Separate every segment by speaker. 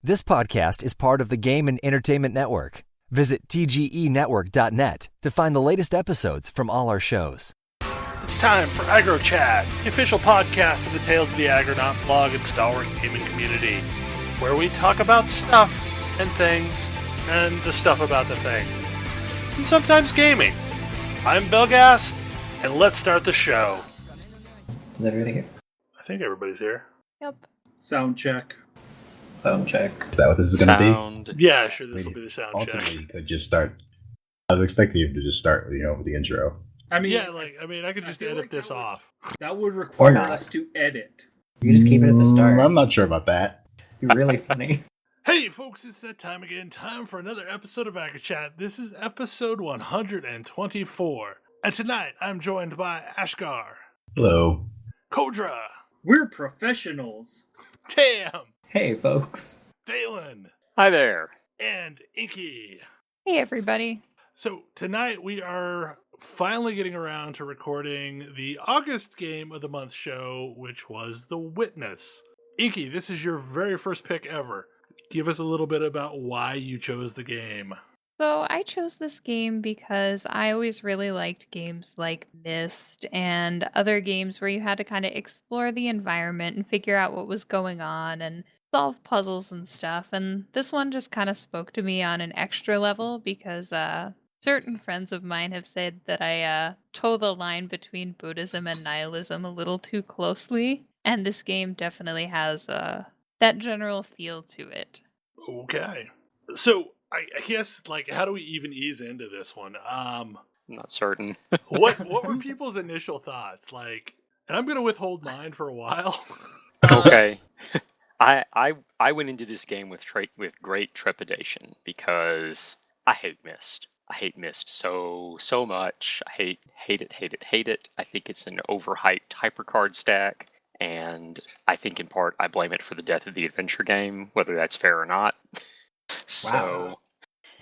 Speaker 1: This podcast is part of the Game and Entertainment Network. Visit tgenetwork.net to find the latest episodes from all our shows.
Speaker 2: It's time for AggroChat, the official podcast of the Tales of the Agronaut blog and stalwart gaming community, where we talk about stuff and things, and the stuff about the things, and sometimes gaming. I'm Belgast, and let's start the show.
Speaker 3: Is everybody here?
Speaker 2: I think everybody's here.
Speaker 4: Yep.
Speaker 5: Sound check.
Speaker 3: Sound check.
Speaker 6: Is that what this is going to be?
Speaker 2: Yeah, sure, this will be the sound
Speaker 6: Ultimately,
Speaker 2: check.
Speaker 6: you could just start. I was expecting you to just start, with the intro.
Speaker 2: I could just edit this off.
Speaker 5: That would require
Speaker 3: not.
Speaker 5: us to edit.
Speaker 3: You just keep it at the start.
Speaker 6: I'm not sure about that.
Speaker 3: You're really funny.
Speaker 2: Hey folks, it's that time again. Time for another episode of AggroChat. This is episode 124. And tonight, I'm joined by Ashgar.
Speaker 6: Hello.
Speaker 2: Kodra.
Speaker 5: We're professionals.
Speaker 2: Tam.
Speaker 3: Hey, folks.
Speaker 2: Phelan.
Speaker 7: Hi there.
Speaker 2: And Inky.
Speaker 4: Hey, everybody.
Speaker 2: So tonight we are finally getting around to recording the August Game of the Month show, which was The Witness. Inky, this is your very first pick ever. Give us a little bit about why you chose the game.
Speaker 4: So I chose this game because I always really liked games like Myst and other games where you had to kind of explore the environment and figure out what was going on and solve puzzles and stuff. And this one just kind of spoke to me on an extra level because certain friends of mine have said that I toe the line between Buddhism and nihilism a little too closely. And this game definitely has that general feel to it.
Speaker 2: Okay. So I guess, how do we even ease into this one?
Speaker 7: I'm not certain.
Speaker 2: What were people's initial thoughts? And I'm going to withhold mine for a while.
Speaker 7: Okay. I went into this game with great trepidation because I hate Myst. I hate Myst so much. I hate it. I think it's an overhyped hypercard stack, and I think in part I blame it for the death of the adventure game, whether that's fair or not.
Speaker 3: Wow.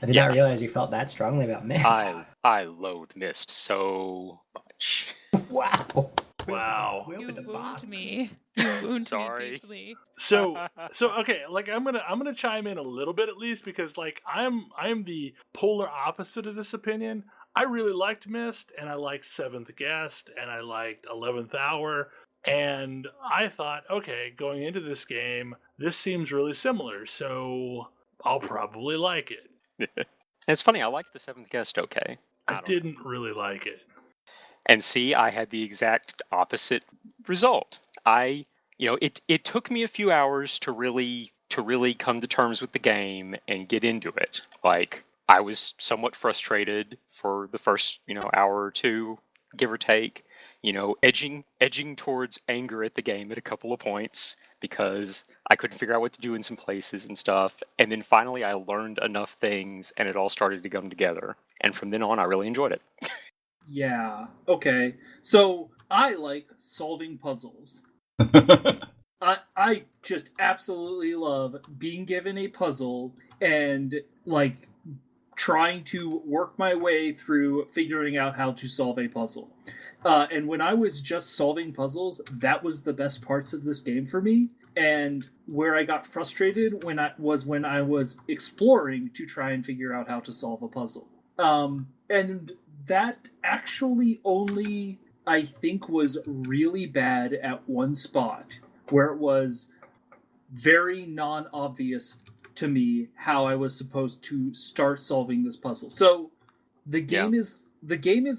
Speaker 3: I did not realize you felt that strongly about Myst.
Speaker 7: I loathe Myst so much.
Speaker 3: Wow.
Speaker 2: Wow.
Speaker 4: You wound me. You wound
Speaker 7: Sorry.
Speaker 4: me deeply.
Speaker 2: So okay, I'm gonna chime in a little bit at least because I'm the polar opposite of this opinion. I really liked Myst, and I liked Seventh Guest, and I liked 11th Hour, and I thought, okay, going into this game, this seems really similar, so I'll probably like it.
Speaker 7: It's funny, I liked the Seventh Guest okay.
Speaker 2: I didn't really like it.
Speaker 7: And see, I had the exact opposite result. It took me a few hours to really come to terms with the game and get into it. I was somewhat frustrated for the first, hour or two, give or take, edging towards anger at the game at a couple of points because I couldn't figure out what to do in some places and stuff. And then finally I learned enough things and it all started to come together. And from then on, I really enjoyed it.
Speaker 5: Yeah, okay. So, I like solving puzzles. I just absolutely love being given a puzzle and, trying to work my way through figuring out how to solve a puzzle. And when I was just solving puzzles, that was the best parts of this game for me. And where I got frustrated when I was exploring to try and figure out how to solve a puzzle. And that actually only, I think, was really bad at one spot where it was very non-obvious to me how I was supposed to start solving this puzzle. So the game is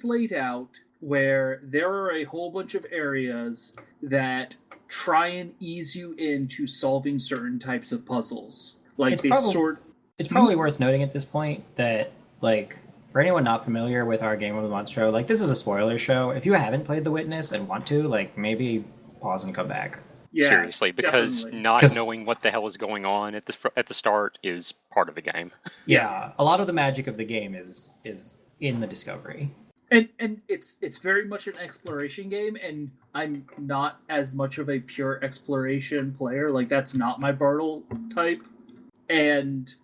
Speaker 5: laid out where there are a whole bunch of areas that try and ease you into solving certain types of puzzles.
Speaker 3: It's probably worth noting at this point that, for anyone not familiar with our Game of the Month show, this is a spoiler show. If you haven't played The Witness and want to, maybe pause and come back.
Speaker 5: Yeah,
Speaker 7: seriously, because not knowing what the hell is going on at the start is part of the game.
Speaker 3: Yeah, a lot of the magic of the game is in the discovery.
Speaker 5: And it's very much an exploration game, and I'm not as much of a pure exploration player. That's not my Bartle type. And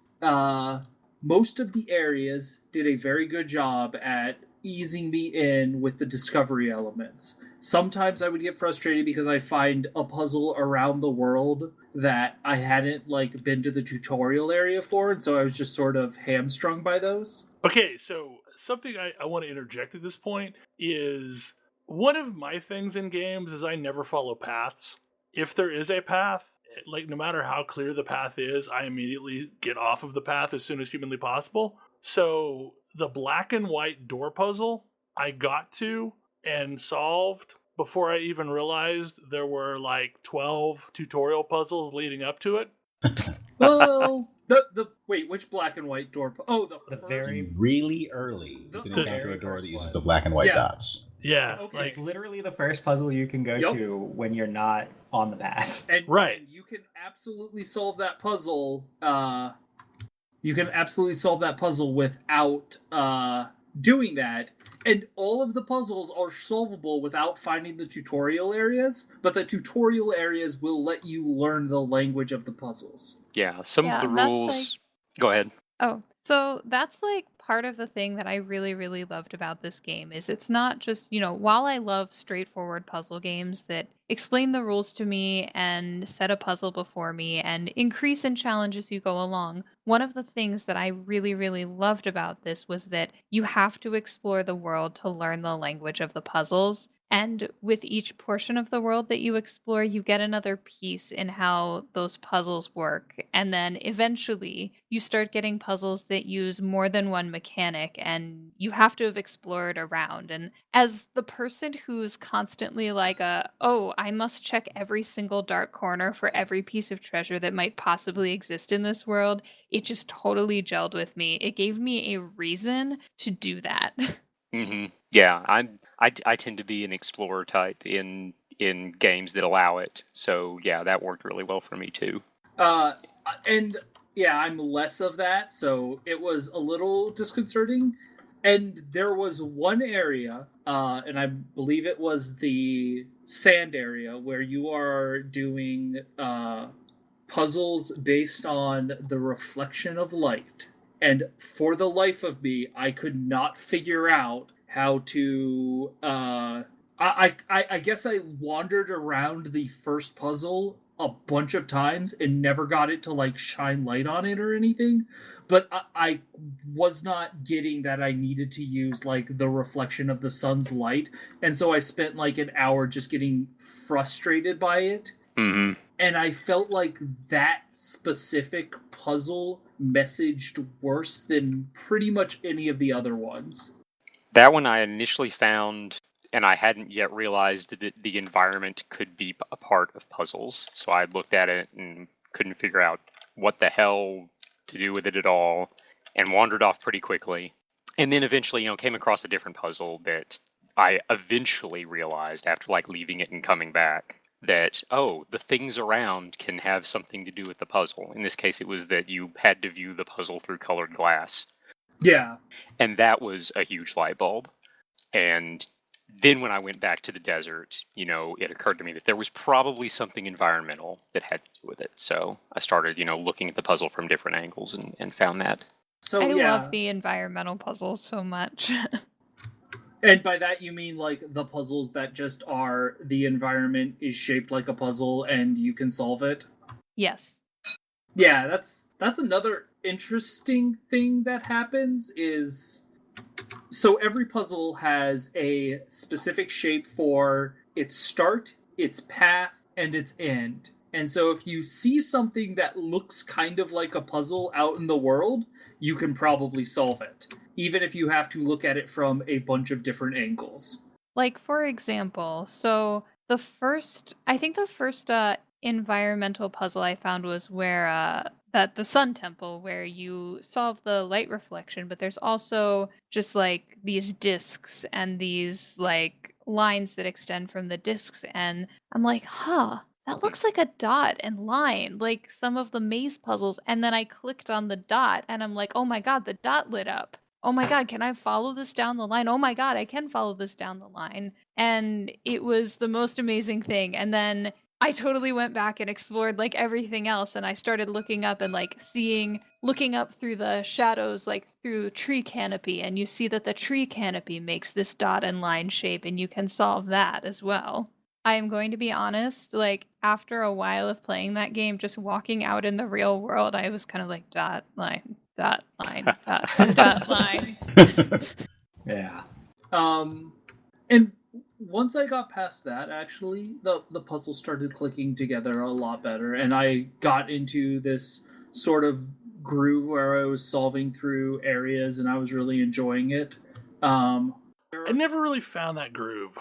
Speaker 5: most of the areas did a very good job at easing me in with the discovery elements. sometimes I would get frustrated because I'd find a puzzle around the world that I hadn't like been to the tutorial area for, and so I was just sort of hamstrung by those.
Speaker 2: Okay, so something I want to interject at this point is one of my things in games is I never follow paths. If there is a path, like no matter how clear the path is, I immediately get off of the path as soon as humanly possible. So the black and white door puzzle I got to and solved before I even realized there were like 12 tutorial puzzles leading up to it.
Speaker 5: Well, the wait, which black and white door?
Speaker 3: The very
Speaker 6: Really early.
Speaker 5: The-
Speaker 6: You can
Speaker 5: the
Speaker 6: encounter
Speaker 3: very
Speaker 6: a door
Speaker 3: first
Speaker 6: that uses
Speaker 3: one.
Speaker 6: the black and white
Speaker 5: Yeah.
Speaker 6: dots.
Speaker 2: Yeah,
Speaker 5: Okay,
Speaker 2: like
Speaker 3: it's literally the first puzzle you can go
Speaker 5: Yup.
Speaker 3: to when you're not on the path.
Speaker 5: and
Speaker 2: Right.
Speaker 5: and you can absolutely solve that puzzle. You can absolutely solve that puzzle without doing that. And all of the puzzles are solvable without finding the tutorial areas, but the tutorial areas will let you learn the language of the puzzles.
Speaker 7: Yeah, some
Speaker 4: Yeah,
Speaker 7: of the
Speaker 4: and that's,
Speaker 7: rules. Go ahead.
Speaker 4: Oh, so that's like part of the thing that I really, really loved about this game is it's not just, while I love straightforward puzzle games that explain the rules to me and set a puzzle before me and increase in challenge as you go along, one of the things that I really, really loved about this was that you have to explore the world to learn the language of the puzzles. And with each portion of the world that you explore, you get another piece in how those puzzles work. And then eventually you start getting puzzles that use more than one mechanic, and you have to have explored around. And as the person who's constantly like, oh, I must check every single dark corner for every piece of treasure that might possibly exist in this world, it just totally gelled with me. It gave me a reason to do that.
Speaker 7: Yeah, I tend to be an explorer type in games that allow it. So yeah, that worked really well for me too.
Speaker 5: And yeah, I'm less of that, so it was a little disconcerting. And there was one area, and I believe it was the sand area, where you are doing puzzles based on the reflection of light. And for the life of me, I could not figure out how to. I guess I wandered around the first puzzle a bunch of times and never got it to like shine light on it or anything. But I was not getting that I needed to use like the reflection of the sun's light, and so I spent like an hour just getting frustrated by it.
Speaker 7: Mm-hmm.
Speaker 5: And I felt like that specific puzzle messaged worse than pretty much any of the other ones.
Speaker 7: That one I initially found, and I hadn't yet realized that the environment could be a part of puzzles. So I looked at it and couldn't figure out what the hell to do with it at all, and wandered off pretty quickly. And then eventually, came across a different puzzle that I eventually realized after like leaving it and coming back that, oh, the things around can have something to do with the puzzle. In this case, it was that you had to view the puzzle through colored glass.
Speaker 5: Yeah.
Speaker 7: And that was a huge light bulb. And then when I went back to the desert, it occurred to me that there was probably something environmental that had to do with it. So I started, looking at the puzzle from different angles and found that.
Speaker 5: So
Speaker 4: I
Speaker 5: yeah.
Speaker 4: love the environmental puzzles so much.
Speaker 5: And by that you mean like the puzzles that just are the environment is shaped like a puzzle and you can solve it?
Speaker 4: Yes.
Speaker 5: Yeah, that's another interesting thing that happens is so every puzzle has a specific shape for its start, its path, and its end. And so if you see something that looks kind of like a puzzle out in the world, you can probably solve it, even if you have to look at it from a bunch of different angles.
Speaker 4: Like, for example, so I think the first environmental puzzle I found was where that the Sun Temple, where you solve the light reflection, but there's also just like these discs and these like lines that extend from the discs, and I'm like, that looks like a dot and line, like some of the maze puzzles. And then I clicked on the dot, and I'm like, oh my god, the dot lit up. Oh my god, can I follow this down the line? Oh my god, I can follow this down the line. And it was the most amazing thing. And then I totally went back and explored like everything else, and I started looking up and like looking up through the shadows, like through tree canopy, and you see that the tree canopy makes this dot and line shape, and you can solve that as well. I am going to be honest, like after a while of playing that game, just walking out in the real world, I was kind of like dot line, dot line.
Speaker 3: Yeah.
Speaker 5: And once I got past that, actually, the puzzle started clicking together a lot better, and I got into this sort of groove where I was solving through areas, and I was really enjoying it.
Speaker 2: I never really found that groove.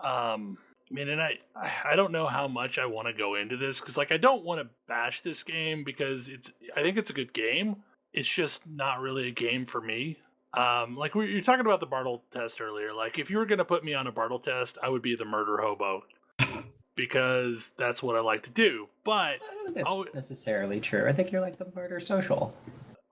Speaker 2: I mean, and I don't know how much I want to go into this, because like I don't want to bash this game, because I think it's a good game. It's just not really a game for me. Like you were talking about the Bartle test earlier. Like if you were going to put me on a Bartle test, I would be the murder hobo, because that's what I like to do. But
Speaker 3: I don't think that's necessarily true. I think you're like the murder social.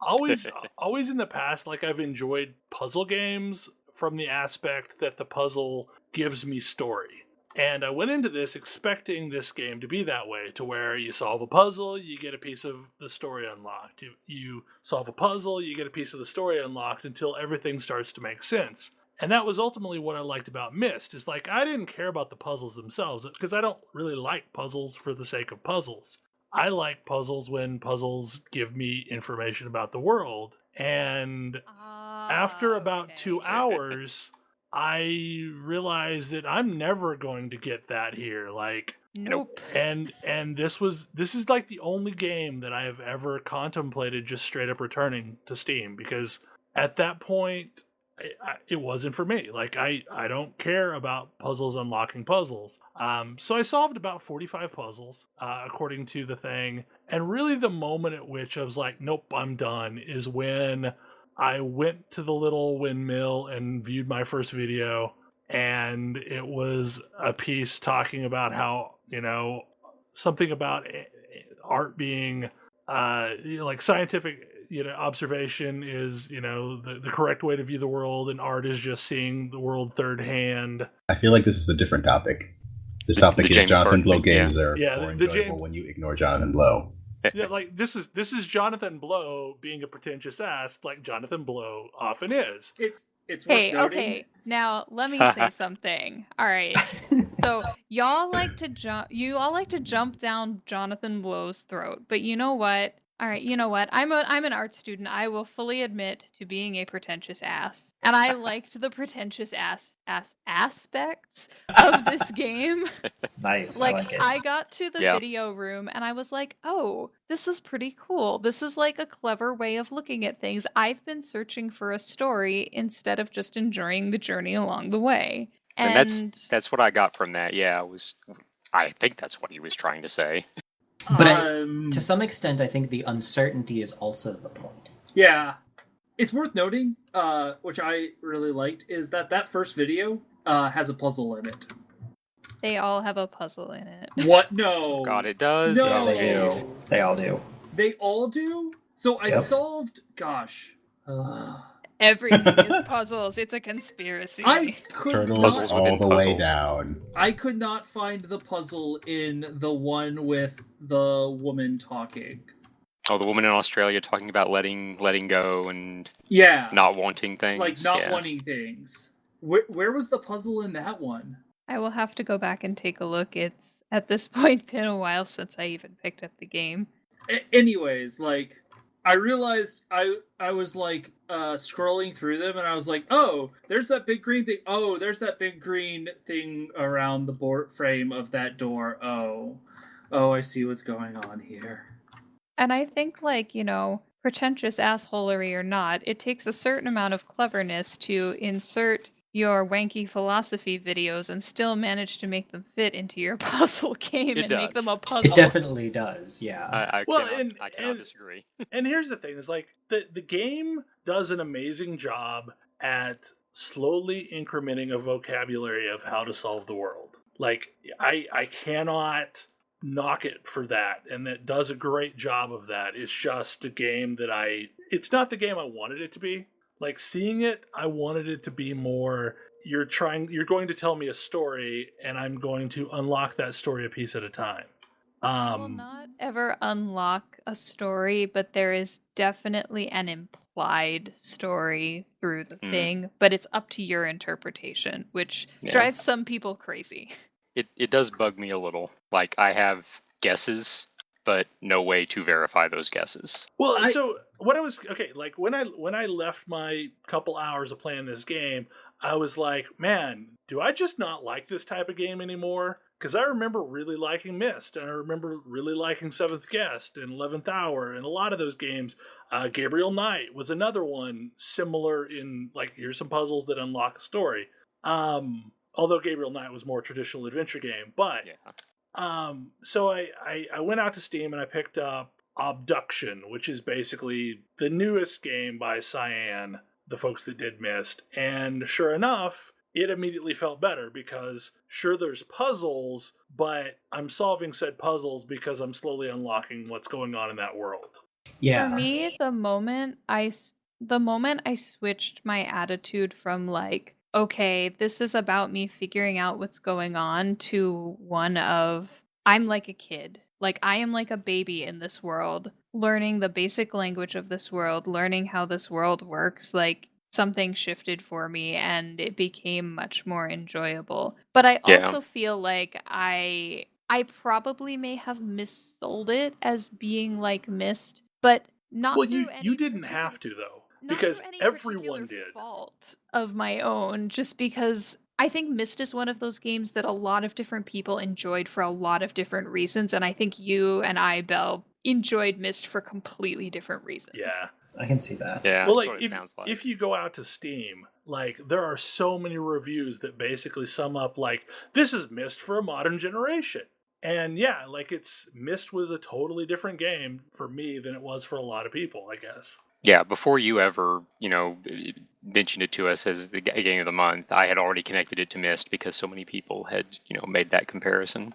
Speaker 2: always in the past, like I've enjoyed puzzle games from the aspect that the puzzle gives me story. And I went into this expecting this game to be that way, to where you solve a puzzle, you get a piece of the story unlocked. You solve a puzzle, you get a piece of the story unlocked until everything starts to make sense. And that was ultimately what I liked about Myst. Is like I didn't care about the puzzles themselves, because I don't really like puzzles for the sake of puzzles. I like puzzles when puzzles give me information about the world. And after about 2 hours, I realized that I'm never going to get that here. Like,
Speaker 4: Nope.
Speaker 2: And this is like the only game that I have ever contemplated just straight up returning to Steam, because at that point it wasn't for me. Like I don't care about puzzles unlocking puzzles. So I solved about 45 puzzles according to the thing, and really the moment at which I was like, nope, I'm done, is when I went to the little windmill and viewed my first video, and it was a piece talking about how, something about art being, like scientific, observation is, the correct way to view the world, and art is just seeing the world third hand.
Speaker 6: I feel like this is a different topic. This topic is Jonathan Blow games are more
Speaker 2: the
Speaker 6: enjoyable when you ignore Jonathan Blow.
Speaker 2: Yeah, like this is Jonathan Blow being a pretentious ass, like Jonathan Blow often is.
Speaker 5: It's worth noting.
Speaker 4: Okay. Now let me say something. All right. So y'all like to jump down Jonathan Blow's throat, but you know what? All right, you know what? I'm an art student. I will fully admit to being a pretentious ass, and I liked the pretentious aspects of this game.
Speaker 3: Nice.
Speaker 4: Like,
Speaker 3: I like it.
Speaker 4: I got to the video room and I was like, oh, this is pretty cool. This is like a clever way of looking at things. I've been searching for a story instead of just enjoying the journey along the way.
Speaker 7: And that's what I got from that. Yeah, I think that's what he was trying to say.
Speaker 3: But to some extent, I think the uncertainty is also the point.
Speaker 5: Yeah. It's worth noting, which I really liked, is that first video has a puzzle in it.
Speaker 4: They all have a puzzle in it.
Speaker 5: What? No.
Speaker 7: God, it does?
Speaker 5: No.
Speaker 3: Yeah, they do. They all do.
Speaker 5: They all do? So I solved... Gosh.
Speaker 4: Everything is puzzles. It's a conspiracy.
Speaker 6: Turtles all the way down.
Speaker 5: I could not find the puzzle in the one with the woman talking.
Speaker 7: Oh, the woman in Australia talking about letting go and not wanting things.
Speaker 5: Like not wanting things. Where was the puzzle in that one?
Speaker 4: I will have to go back and take a look. It's at this point been a while since I even picked up the game.
Speaker 5: Anyways, like I realized I was like scrolling through them, and I was like, oh, there's that big green thing. Oh, there's that big green thing around the board frame of that door. Oh, I see what's going on here.
Speaker 4: And I think, like, pretentious assholery or not, it takes a certain amount of cleverness to insert your wanky philosophy videos and still manage to make them fit into your puzzle game make them a puzzle.
Speaker 3: It definitely does, yeah.
Speaker 7: I cannot disagree.
Speaker 2: And here's the thing, is like the game does an amazing job at slowly incrementing a vocabulary of how to solve the world. Like I cannot knock it for that, and it does a great job of that. It's just a game that it's not the game I wanted it to be. Like, seeing it, I wanted it to be more you're going to tell me a story, and I'm going to unlock that story a piece at a time.
Speaker 4: You will not ever unlock a story, but there is definitely an implied story through the thing, but it's up to your interpretation, which drives some people crazy.
Speaker 7: It does bug me a little. Like, I have guesses, but no way to verify those guesses.
Speaker 2: Well, so what I was like when I left my couple hours of playing this game, I was like, man, do I just not like this type of game anymore? Because I remember really liking Myst, and I remember really liking Seventh Guest and 11th Hour, and a lot of those games. Gabriel Knight was another one similar in, like, here's some puzzles that unlock a story. Although Gabriel Knight was more traditional adventure game. But, so I went out to Steam and I picked up Abduction, which is basically the newest game by Cyan, the folks that did Myst. And sure enough, it immediately felt better because, sure, there's puzzles, but I'm solving said puzzles because I'm slowly unlocking what's going on in that world.
Speaker 3: Yeah.
Speaker 4: For me, the moment I switched my attitude from like, okay, this is about me figuring out what's going on, to one of, I'm like a kid. Like, I am like a baby in this world, learning the basic language of this world, learning how this world works. Like, something shifted for me and it became much more enjoyable. But I also feel like I probably may have missold it as being like Myst, but not through any
Speaker 2: you didn't have to, though, because everyone did.
Speaker 4: Fault of my own, just because I think Myst is one of those games that a lot of different people enjoyed for a lot of different reasons, and I think you and I, Belle, enjoyed Myst for completely different reasons.
Speaker 2: Yeah.
Speaker 3: I can see that.
Speaker 7: Yeah,
Speaker 2: well,
Speaker 7: that's
Speaker 2: like,
Speaker 7: what it sounds like.
Speaker 2: If you go out to Steam, like, there are so many reviews that basically sum up, like, this is Myst for a modern generation. And yeah, like, Myst was a totally different game for me than it was for a lot of people, I guess.
Speaker 7: Yeah, before you ever, mentioned it to us as the game of the month, I had already connected it to Myst because so many people had, made that comparison.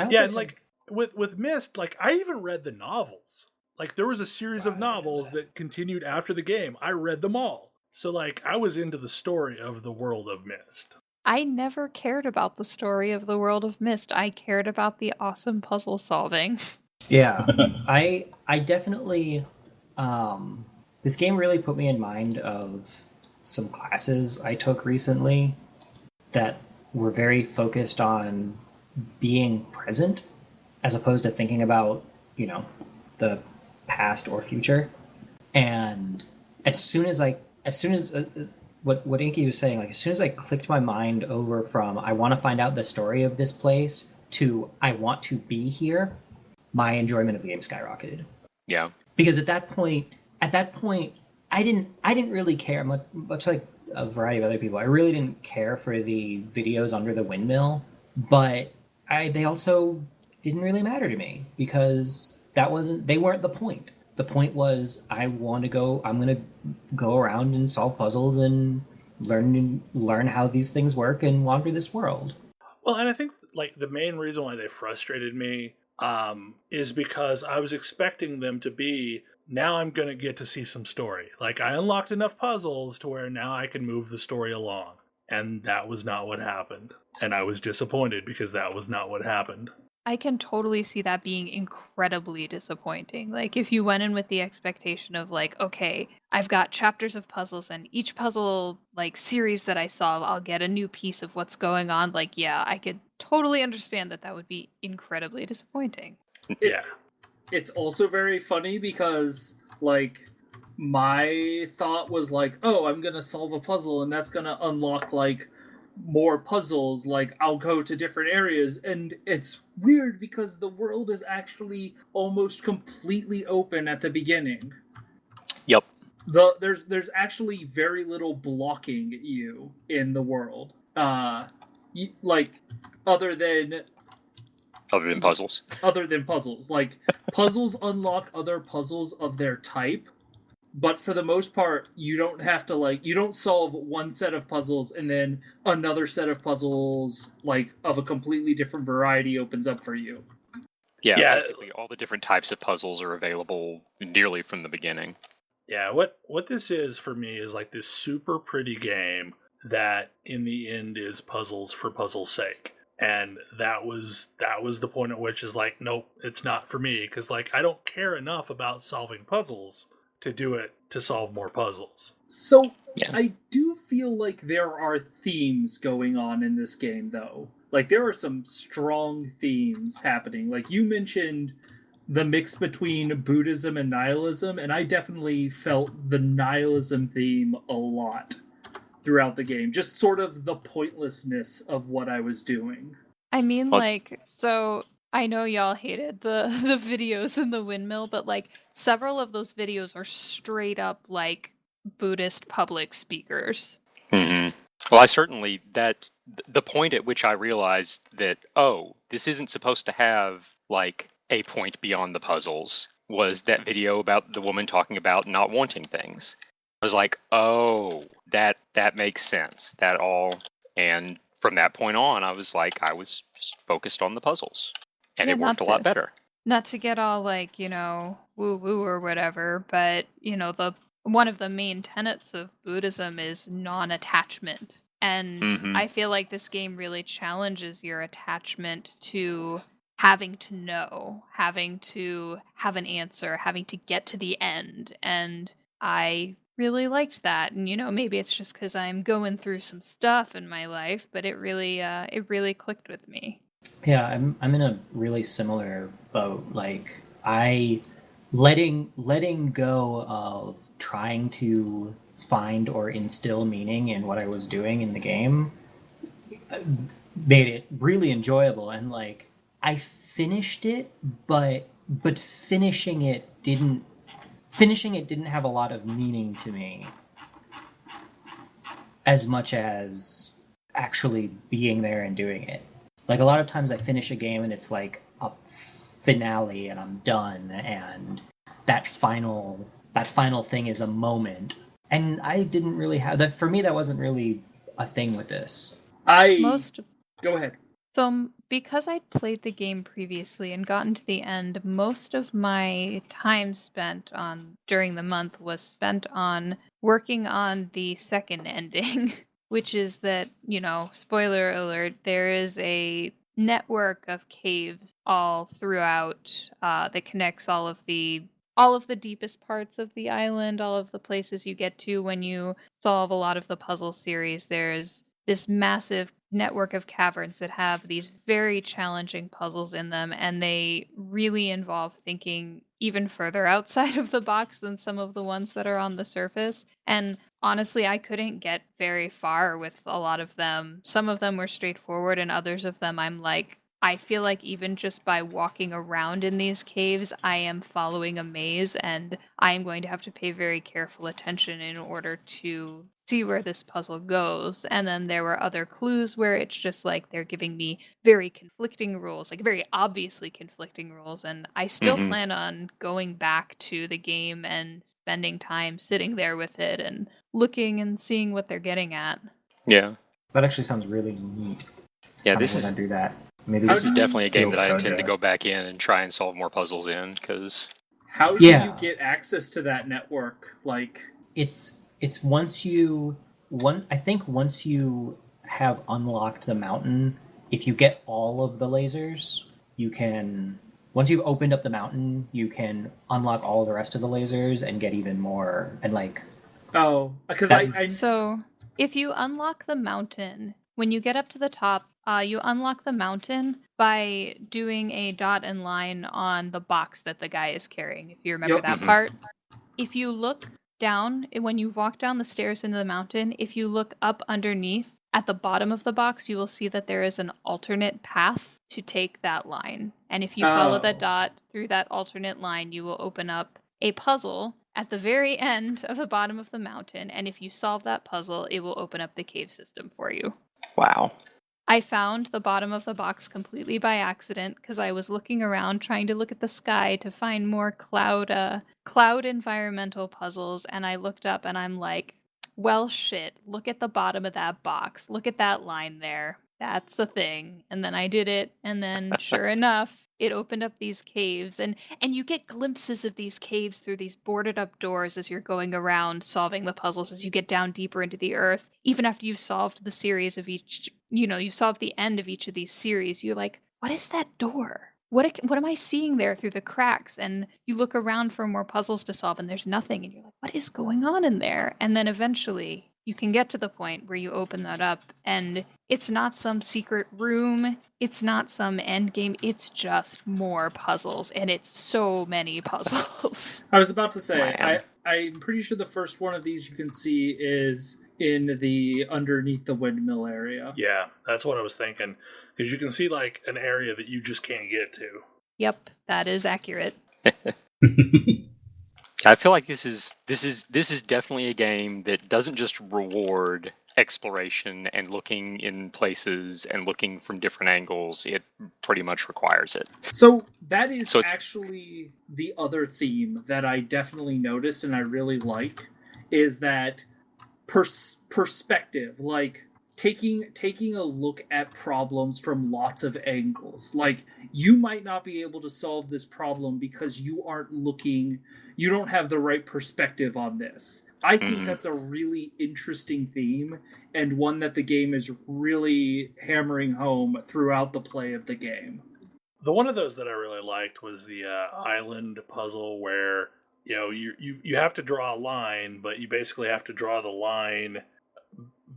Speaker 2: Yeah, and like with Myst, like, I even read the novels. Like, there was a series of novels that continued after the game. I read them all. So, like, I was into the story of the world of Myst.
Speaker 4: I never cared about the story of the world of Myst. I cared about the awesome puzzle solving.
Speaker 3: Yeah, I definitely, this game really put me in mind of some classes I took recently that were very focused on being present as opposed to thinking about, the past or future. And as soon as what Inky was saying, like, as soon as I clicked my mind over from I want to find out the story of this place to I want to be here, my enjoyment of the game skyrocketed.
Speaker 7: Yeah.
Speaker 3: Because at that point, I didn't really care, much like a variety of other people. I really didn't care for the videos under the windmill, but they also didn't really matter to me because they weren't the point. The point was I'm going to go around and solve puzzles and learn how these things work and wander this world.
Speaker 2: Well, and I think, like, the main reason why they frustrated me is because I was expecting them to be, now I'm going to get to see some story. Like, I unlocked enough puzzles to where now I can move the story along. And that was not what happened. And I was disappointed because that was not what happened.
Speaker 4: I can totally see that being incredibly disappointing. Like, if you went in with the expectation of, like, okay, I've got chapters of puzzles, and each puzzle, like, series that I solve, I'll get a new piece of what's going on. Like, yeah, I could totally understand that would be incredibly disappointing.
Speaker 5: It's also very funny because, like, my thought was like, oh, I'm gonna solve a puzzle and that's gonna unlock, like, more puzzles. Like, I'll go to different areas, and it's weird because the world is actually almost completely open at the beginning.
Speaker 7: Yep.
Speaker 5: There's actually very little blocking you in the world. Like, other than
Speaker 7: puzzles.
Speaker 5: Other than puzzles. Like, puzzles unlock other puzzles of their type, but for the most part, you don't have to, like, you don't solve one set of puzzles and then another set of puzzles, like, of a completely different variety opens up for you.
Speaker 7: Yeah, basically all the different types of puzzles are available nearly from the beginning.
Speaker 2: Yeah, what this is for me is, like, this super pretty game that in the end is puzzles for puzzle's sake. And that was the point at which is like, nope, it's not for me, because like I don't care enough about solving puzzles to do it to solve more puzzles.
Speaker 5: So I do feel like there are themes going on in this game, though. Like there are some strong themes happening. Like you mentioned the mix between Buddhism and nihilism, and I definitely felt the nihilism theme a lot throughout the game. Just sort of the pointlessness of what I was doing.
Speaker 4: I mean, like, so I know y'all hated the videos in the windmill, but like several of those videos are straight up like Buddhist public speakers.
Speaker 7: Mm-hmm. Well, I certainly, that the point at which I realized that, oh, this isn't supposed to have like a point beyond the puzzles was that video about the woman talking about not wanting things. I was like, oh, that makes sense. That all, and from that point on, I was like, I was just focused on the puzzles, and it worked a lot better.
Speaker 4: Not to get all like, you know, woo woo or whatever, but you know, one of the main tenets of Buddhism is non-attachment, and I feel like this game really challenges your attachment to having to know, having to have an answer, having to get to the end, and I really liked that. And you know, maybe it's just because I'm going through some stuff in my life, but it really clicked with me.
Speaker 3: Yeah, I'm in a really similar boat. Like I letting go of trying to find or instill meaning in what I was doing in the game made it really enjoyable. And like I finished it, but finishing it didn't have a lot of meaning to me as much as actually being there and doing it. Like a lot of times I finish a game and it's like a finale and I'm done, and that final thing is a moment. And I didn't really have that. For me, that wasn't really a thing with this.
Speaker 5: Go ahead.
Speaker 4: So because I'd played the game previously and gotten to the end, most of my time spent during the month was spent on working on the second ending, which is that, you know, spoiler alert, there is a network of caves all throughout that connects all of the deepest parts of the island, all of the places you get to when you solve a lot of the puzzle series. There's this massive network of caverns that have these very challenging puzzles in them, and they really involve thinking even further outside of the box than some of the ones that are on the surface. And honestly, I couldn't get very far with a lot of them. Some of them were straightforward, and others of them I'm like, I feel like even just by walking around in these caves, I am following a maze, and I am going to have to pay very careful attention in order to see where this puzzle goes. And then there were other clues where it's just like they're giving me very conflicting rules, like very obviously conflicting rules, and I still plan on going back to the game and spending time sitting there with it and looking and seeing what they're getting at.
Speaker 7: Yeah.
Speaker 3: That actually sounds really neat.
Speaker 7: Yeah, this is
Speaker 3: do that. Maybe
Speaker 7: this is definitely a game that I intend to go back in and try and solve more puzzles in, because...
Speaker 5: How do you get access to that network? Like,
Speaker 3: it's once you have unlocked the mountain, if you get all of the lasers, you can, once you've opened up the mountain, you can unlock all the rest of the lasers and get even more, and like...
Speaker 5: Oh, because
Speaker 4: So, if you unlock the mountain, when you get up to the top, you unlock the mountain by doing a dot and line on the box that the guy is carrying, if you remember that part. If you look down, when you walk down the stairs into the mountain, if you look up underneath at the bottom of the box, you will see that there is an alternate path to take that line. And if you follow that dot through that alternate line, you will open up a puzzle at the very end of the bottom of the mountain. And if you solve that puzzle, it will open up the cave system for you.
Speaker 7: Wow.
Speaker 4: I found the bottom of the box completely by accident because I was looking around trying to look at the sky to find more cloud environmental puzzles, and I looked up and I'm like, well shit, look at the bottom of that box. Look at that line there. That's a thing. And then I did it, and then sure enough, it opened up these caves, and you get glimpses of these caves through these boarded up doors as you're going around solving the puzzles as you get down deeper into the earth. Even after you've solved the series of each, you solve the end of each of these series, you're like, what is that door? What am I seeing there through the cracks? And you look around for more puzzles to solve, and there's nothing, and you're like, what is going on in there? And then eventually you can get to the point where you open that up, and it's not some secret room, it's not some end game, it's just more puzzles, and it's so many puzzles.
Speaker 5: I was about to say, I'm pretty sure the first one of these you can see is in the underneath the windmill area.
Speaker 2: Yeah, that's what I was thinking. Because you can see like an area that you just can't get to.
Speaker 4: Yep, that is accurate.
Speaker 7: I feel like this is definitely a game that doesn't just reward exploration and looking in places and looking from different angles. It pretty much requires it.
Speaker 5: So that is actually the other theme that I definitely noticed and I really like, is that perspective, like taking a look at problems from lots of angles. Like, you might not be able to solve this problem because you don't have the right perspective on this. I think that's a really interesting theme, and one that the game is really hammering home throughout the play of the game.
Speaker 2: The one of those that I really liked was the island puzzle where you have to draw a line, but you basically have to draw the line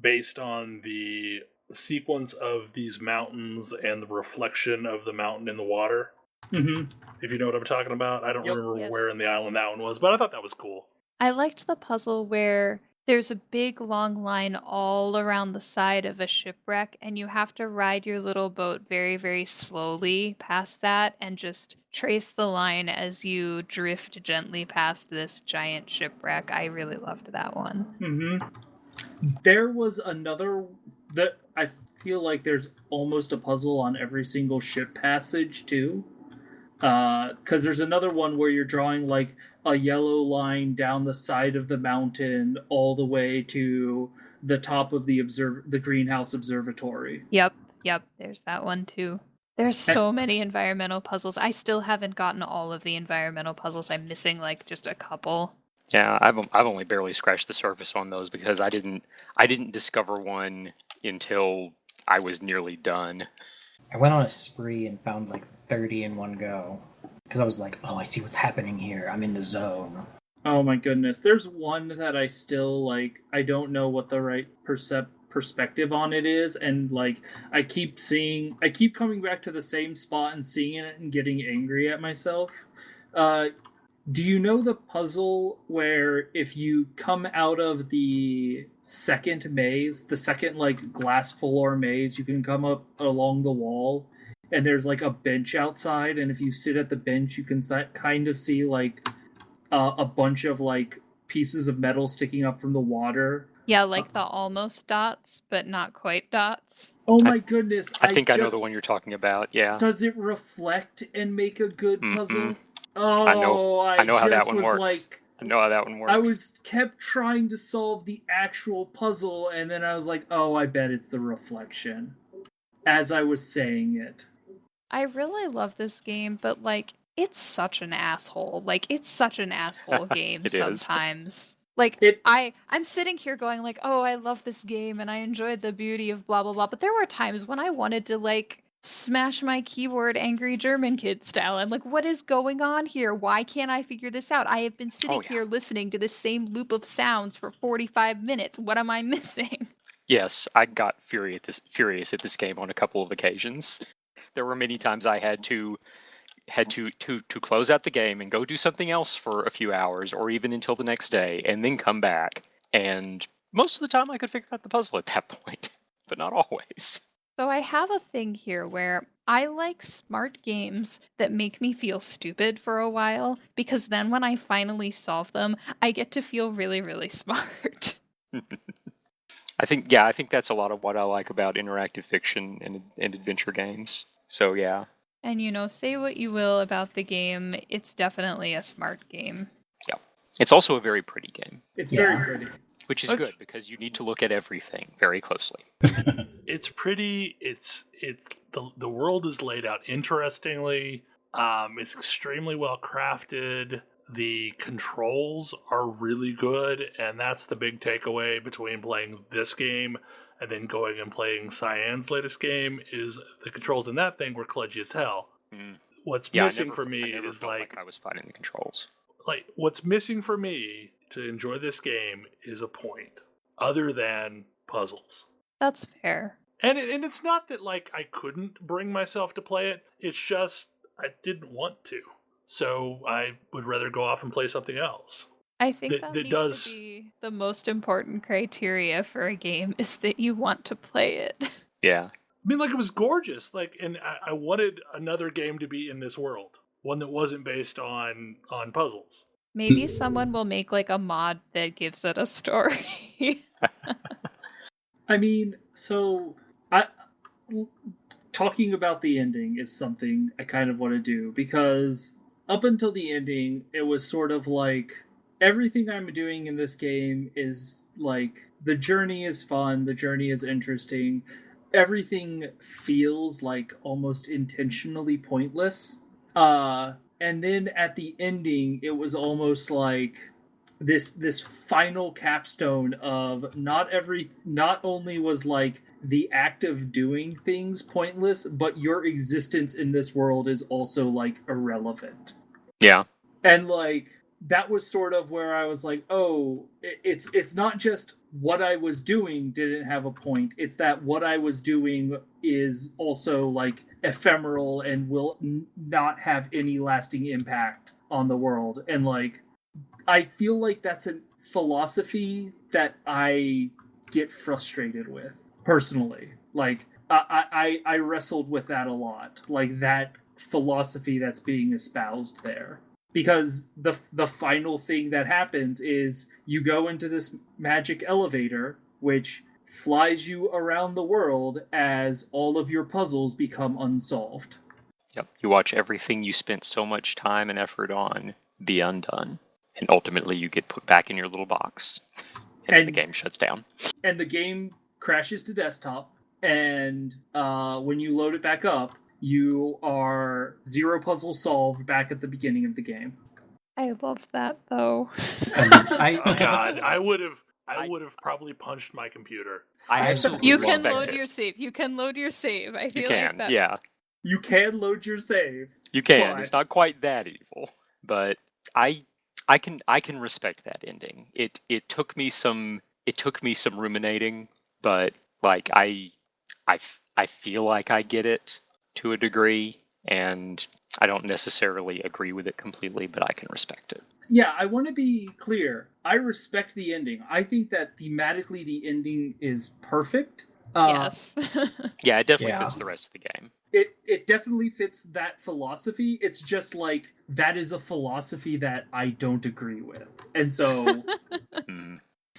Speaker 2: based on the sequence of these mountains and the reflection of the mountain in the water.
Speaker 5: Mm-hmm.
Speaker 2: If you know what I'm talking about. I don't remember where in the island that one was, but I thought that was cool.
Speaker 4: I liked the puzzle where there's a big long line all around the side of a shipwreck, and you have to ride your little boat very, very slowly past that and just trace the line as you drift gently past this giant shipwreck. I really loved that one.
Speaker 5: Mm-hmm. There was another that I feel like there's almost a puzzle on every single ship passage too. Because there's another one where you're drawing like a yellow line down the side of the mountain all the way to the top of the greenhouse observatory.
Speaker 4: Yep, there's that one too. There's so many environmental puzzles. I still haven't gotten all of the environmental puzzles. I'm missing like just a couple.
Speaker 7: Yeah, I've only barely scratched the surface on those because I didn't discover one until I was nearly done.
Speaker 3: I went on a spree and found like 30 in one go because I was like, oh, I see what's happening here. I'm in the zone.
Speaker 5: Oh my goodness. There's one that I still like. I don't know what the right perspective on it is, and like I keep coming back to the same spot and seeing it and getting angry at myself. Do you know the puzzle where if you come out of the second maze, the second like glass floor maze, you can come up along the wall and there's like a bench outside, and if you sit at the bench you can kind of see like a bunch of like pieces of metal sticking up from the water?
Speaker 4: Yeah, like the almost dots, but not quite dots.
Speaker 5: Oh my goodness.
Speaker 7: I think I know the one you're talking about, yeah.
Speaker 5: Does it reflect and make a good puzzle? Oh,
Speaker 7: I know how that one works. I know how that one works.
Speaker 5: I kept trying to solve the actual puzzle, and then I was like, oh, I bet it's the reflection. As I was saying it.
Speaker 4: I really love this game, but like, it's such an asshole. Like, it's such an asshole game sometimes. Like, I'm sitting here going like, oh, I love this game, and I enjoyed the beauty of blah, blah, blah. But there were times when I wanted to, like, smash my keyboard angry German kid style. I'm like, what is going on here? Why can't I figure this out? I have been sitting here listening to this same loop of sounds for 45 minutes. What am I missing?
Speaker 7: Yes, I got furious at this game on a couple of occasions. There were many times I had to close out the game and go do something else for a few hours or even until the next day and then come back. And most of the time I could figure out the puzzle at that point, but not always.
Speaker 4: So I have a thing here where I like smart games that make me feel stupid for a while, because then when I finally solve them, I get to feel really, really smart.
Speaker 7: I think that's a lot of what I like about interactive fiction and adventure games. So yeah.
Speaker 4: And say what you will about the game, it's definitely a smart game.
Speaker 7: Yeah. It's also a very pretty game.
Speaker 5: It's very pretty.
Speaker 7: Which is good, because you need to look at everything very closely.
Speaker 2: It's pretty. It's the world is laid out interestingly. It's extremely well crafted. The controls are really good, and that's the big takeaway between playing this game and then going and playing Cyan's latest game, is the controls in that thing were kludgy as hell. What's missing for me is like
Speaker 7: I was fighting the controls.
Speaker 2: Like, what's missing for me to enjoy this game is a point, other than puzzles.
Speaker 4: That's fair.
Speaker 2: And it's not that, like, I couldn't bring myself to play it. It's just I didn't want to. So I would rather go off and play something else.
Speaker 4: I think that needs to be the most important criteria for a game, is that you want to play it.
Speaker 7: Yeah.
Speaker 2: I mean, like, it was gorgeous. Like, and I wanted another game to be in this world. One that wasn't based on puzzles.
Speaker 4: Maybe someone will make, like, a mod that gives it a story.
Speaker 5: I mean, so talking about the ending is something I kind of want to do, because up until the ending, it was sort of like, everything I'm doing in this game is like, the journey is fun, the journey is interesting, everything feels like almost intentionally pointless. And then at the ending, it was almost like this final capstone of not only was like the act of doing things pointless, but your existence in this world is also like irrelevant.
Speaker 7: Yeah.
Speaker 5: And like, that was sort of where I was like, oh, it's not just what I was doing didn't have a point. It's that what I was doing is also like ephemeral and will not have any lasting impact on the world. And like, I feel like that's a philosophy that I get frustrated with personally. Like, I wrestled with that a lot. Like, that philosophy that's being espoused there. Because the final thing that happens is you go into this magic elevator, which flies you around the world as all of your puzzles become unsolved.
Speaker 7: Yep. You watch everything you spent so much time and effort on be undone. And ultimately you get put back in your little box. And the game shuts down.
Speaker 5: And the game crashes to desktop. And when you load it back up, you are 0 puzzle solved back at the beginning of the game.
Speaker 4: I love that, though.
Speaker 2: Oh God, I would have probably punched my computer.
Speaker 7: I absolutely
Speaker 4: You can load your save. You can load your save. I feel like that.
Speaker 7: Yeah.
Speaker 5: You can load your save.
Speaker 7: You can. But... It's not quite that evil, but I can respect that ending. It took me some ruminating, but like I feel like I get it to a degree, and I don't necessarily agree with it completely, but I can respect it.
Speaker 5: Yeah, I want to be clear. I respect the ending. I think that thematically the ending is perfect.
Speaker 4: Yes.
Speaker 7: Yeah, it definitely fits the rest of the game.
Speaker 5: It definitely fits that philosophy. It's just like, that is a philosophy that I don't agree with. And so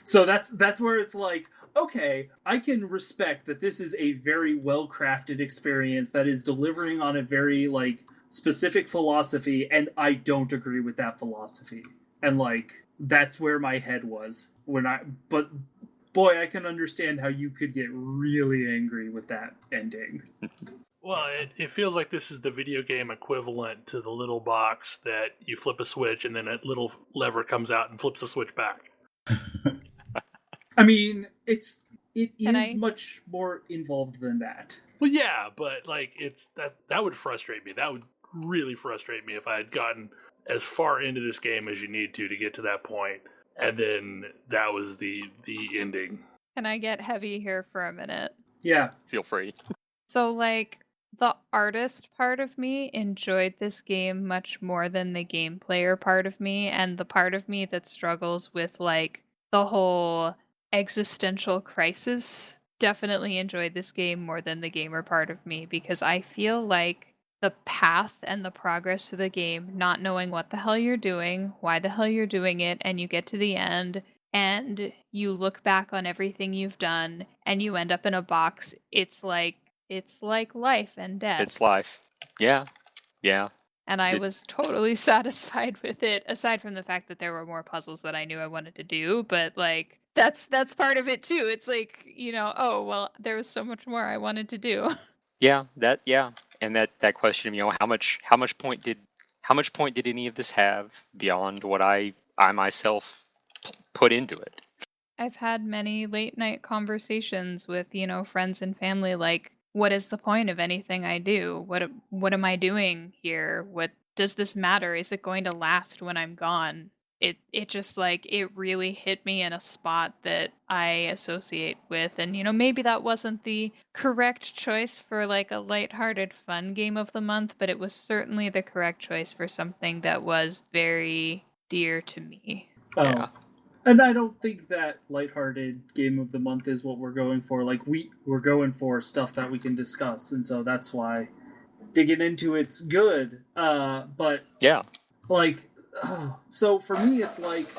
Speaker 5: so that's where it's like, okay, I can respect that this is a very well-crafted experience that is delivering on a very, like, specific philosophy, and I don't agree with that philosophy. And, like, that's where my head was. But, boy, I can understand how you could get really angry with that ending.
Speaker 2: Well, it feels like this is the video game equivalent to the little box that you flip a switch and then a little lever comes out and flips the switch back.
Speaker 5: I mean, it is much more involved than that.
Speaker 2: Well, yeah, but like that would frustrate me. That would really frustrate me if I had gotten as far into this game as you need to get to that point, and then that was the ending.
Speaker 4: Can I get heavy here for a minute?
Speaker 5: Yeah,
Speaker 7: feel free.
Speaker 4: So, like, the artist part of me enjoyed this game much more than the game player part of me, and the part of me that struggles with, like, the whole existential crisis definitely enjoyed this game more than the gamer part of me, because I feel like the path and the progress through the game, not knowing what the hell you're doing, why the hell you're doing it, and you get to the end and you look back on everything you've done and you end up in a box. It's like life and death.
Speaker 7: It's life. Yeah.
Speaker 4: and I was totally satisfied with it, aside from the fact that there were more puzzles that I knew I wanted to do, but like that's part of it too. It's like, oh well, there was so much more I wanted to do.
Speaker 7: Yeah, and that question, how much point did any of this have beyond what I myself put into it?
Speaker 4: I've had many late night conversations with, friends and family, like, what is the point of anything I do? What am I doing here? What does this matter? Is it going to last when I'm gone? It just like it really hit me in a spot that I associate with, and maybe that wasn't the correct choice for like a lighthearted fun game of the month, but it was certainly the correct choice for something that was very dear to me.
Speaker 5: Oh.
Speaker 7: Yeah.
Speaker 5: And I don't think that lighthearted game of the month is what we're going for. Like we're going for stuff that we can discuss, and so that's why digging into it's good. But
Speaker 7: yeah,
Speaker 5: like, so for me, it's like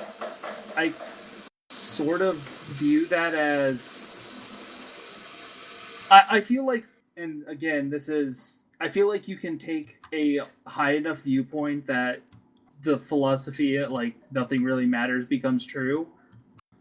Speaker 5: I sort of view that as I feel like, and again, I feel like you can take a high enough viewpoint that the philosophy like nothing really matters becomes true,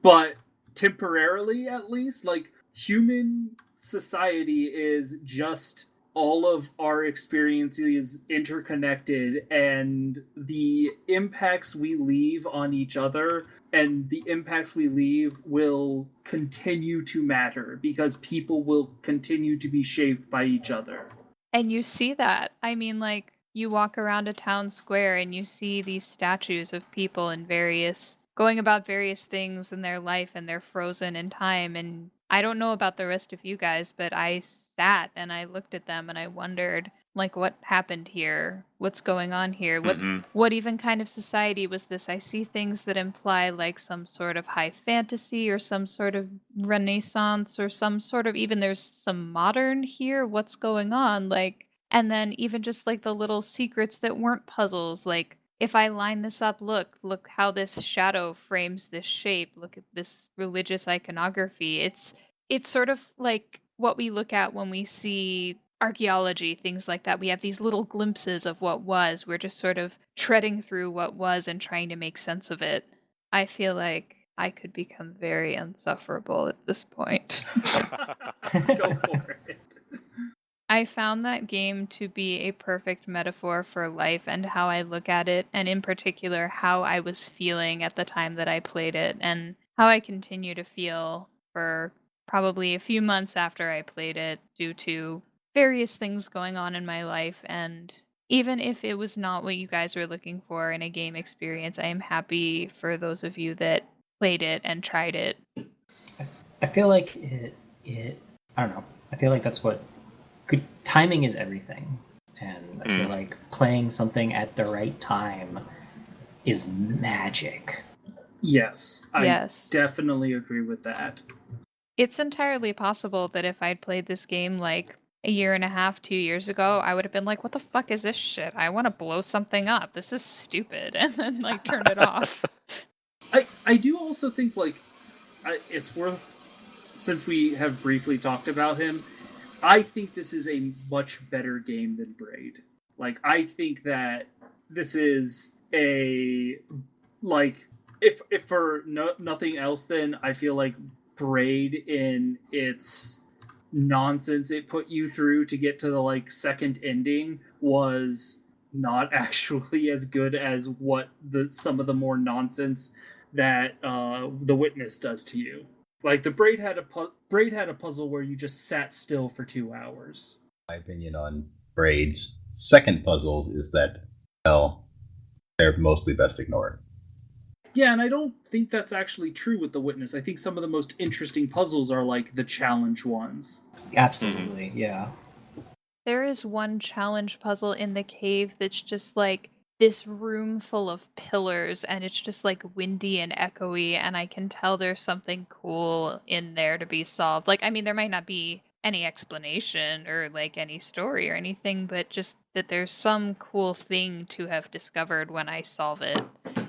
Speaker 5: but temporarily at least, like human society is just all of our experiences interconnected, and the impacts we leave on each other and the impacts we leave will continue to matter because people will continue to be shaped by each other.
Speaker 4: And you see that. I mean, like, you walk around a town square and you see these statues of people in going about various things in their life, and they're frozen in time. And I don't know about the rest of you guys, but I sat and I looked at them and I wondered, like, what happened here? What's going on here? What even kind of society was this? I see things that imply like some sort of high fantasy or some sort of Renaissance or some sort of, even there's some modern here. What's going on? Like, and then even just like the little secrets that weren't puzzles, like if I line this up, look how this shadow frames this shape. Look at this religious iconography. It's sort of like what we look at when we see archaeology, things like that. We have these little glimpses of what was. We're just sort of treading through what was and trying to make sense of it. I feel like I could become very insufferable at this point.
Speaker 5: Go for it.
Speaker 4: I found that game to be a perfect metaphor for life and how I look at it, and in particular, how I was feeling at the time that I played it, and how I continue to feel for probably a few months after I played it due to various things going on in my life. And even if it was not what you guys were looking for in a game experience, I am happy for those of you that played it and tried it.
Speaker 3: I feel like it I don't know. I feel like that's what timing is everything, and I feel like playing something at the right time is magic.
Speaker 5: Yes, I definitely agree with that.
Speaker 4: It's entirely possible that if I'd played this game like a year and a half, 2 years ago, I would have been like, what the fuck is this shit? I want to blow something up. This is stupid. And then like turn it off.
Speaker 5: I do also think like it's worth, since we have briefly talked about him, I think this is a much better game than Braid. Like, I think that this is a, like, if for nothing else, then I feel like Braid, in its nonsense it put you through to get to the, like, second ending, was not actually as good as what some of the more nonsense that The Witness does to you. Like, the Braid had a puzzle where you just sat still for 2 hours.
Speaker 6: My opinion on Braid's second puzzles is that, well, they're mostly best ignored.
Speaker 5: Yeah, and I don't think that's actually true with The Witness. I think some of the most interesting puzzles are, like, the challenge ones.
Speaker 3: Absolutely, yeah.
Speaker 4: There is one challenge puzzle in the cave that's just, like, this room full of pillars, and it's just like windy and echoey, and I can tell there's something cool in there to be solved. Like, I mean, there might not be any explanation or like any story or anything, but just that there's some cool thing to have discovered when I solve it.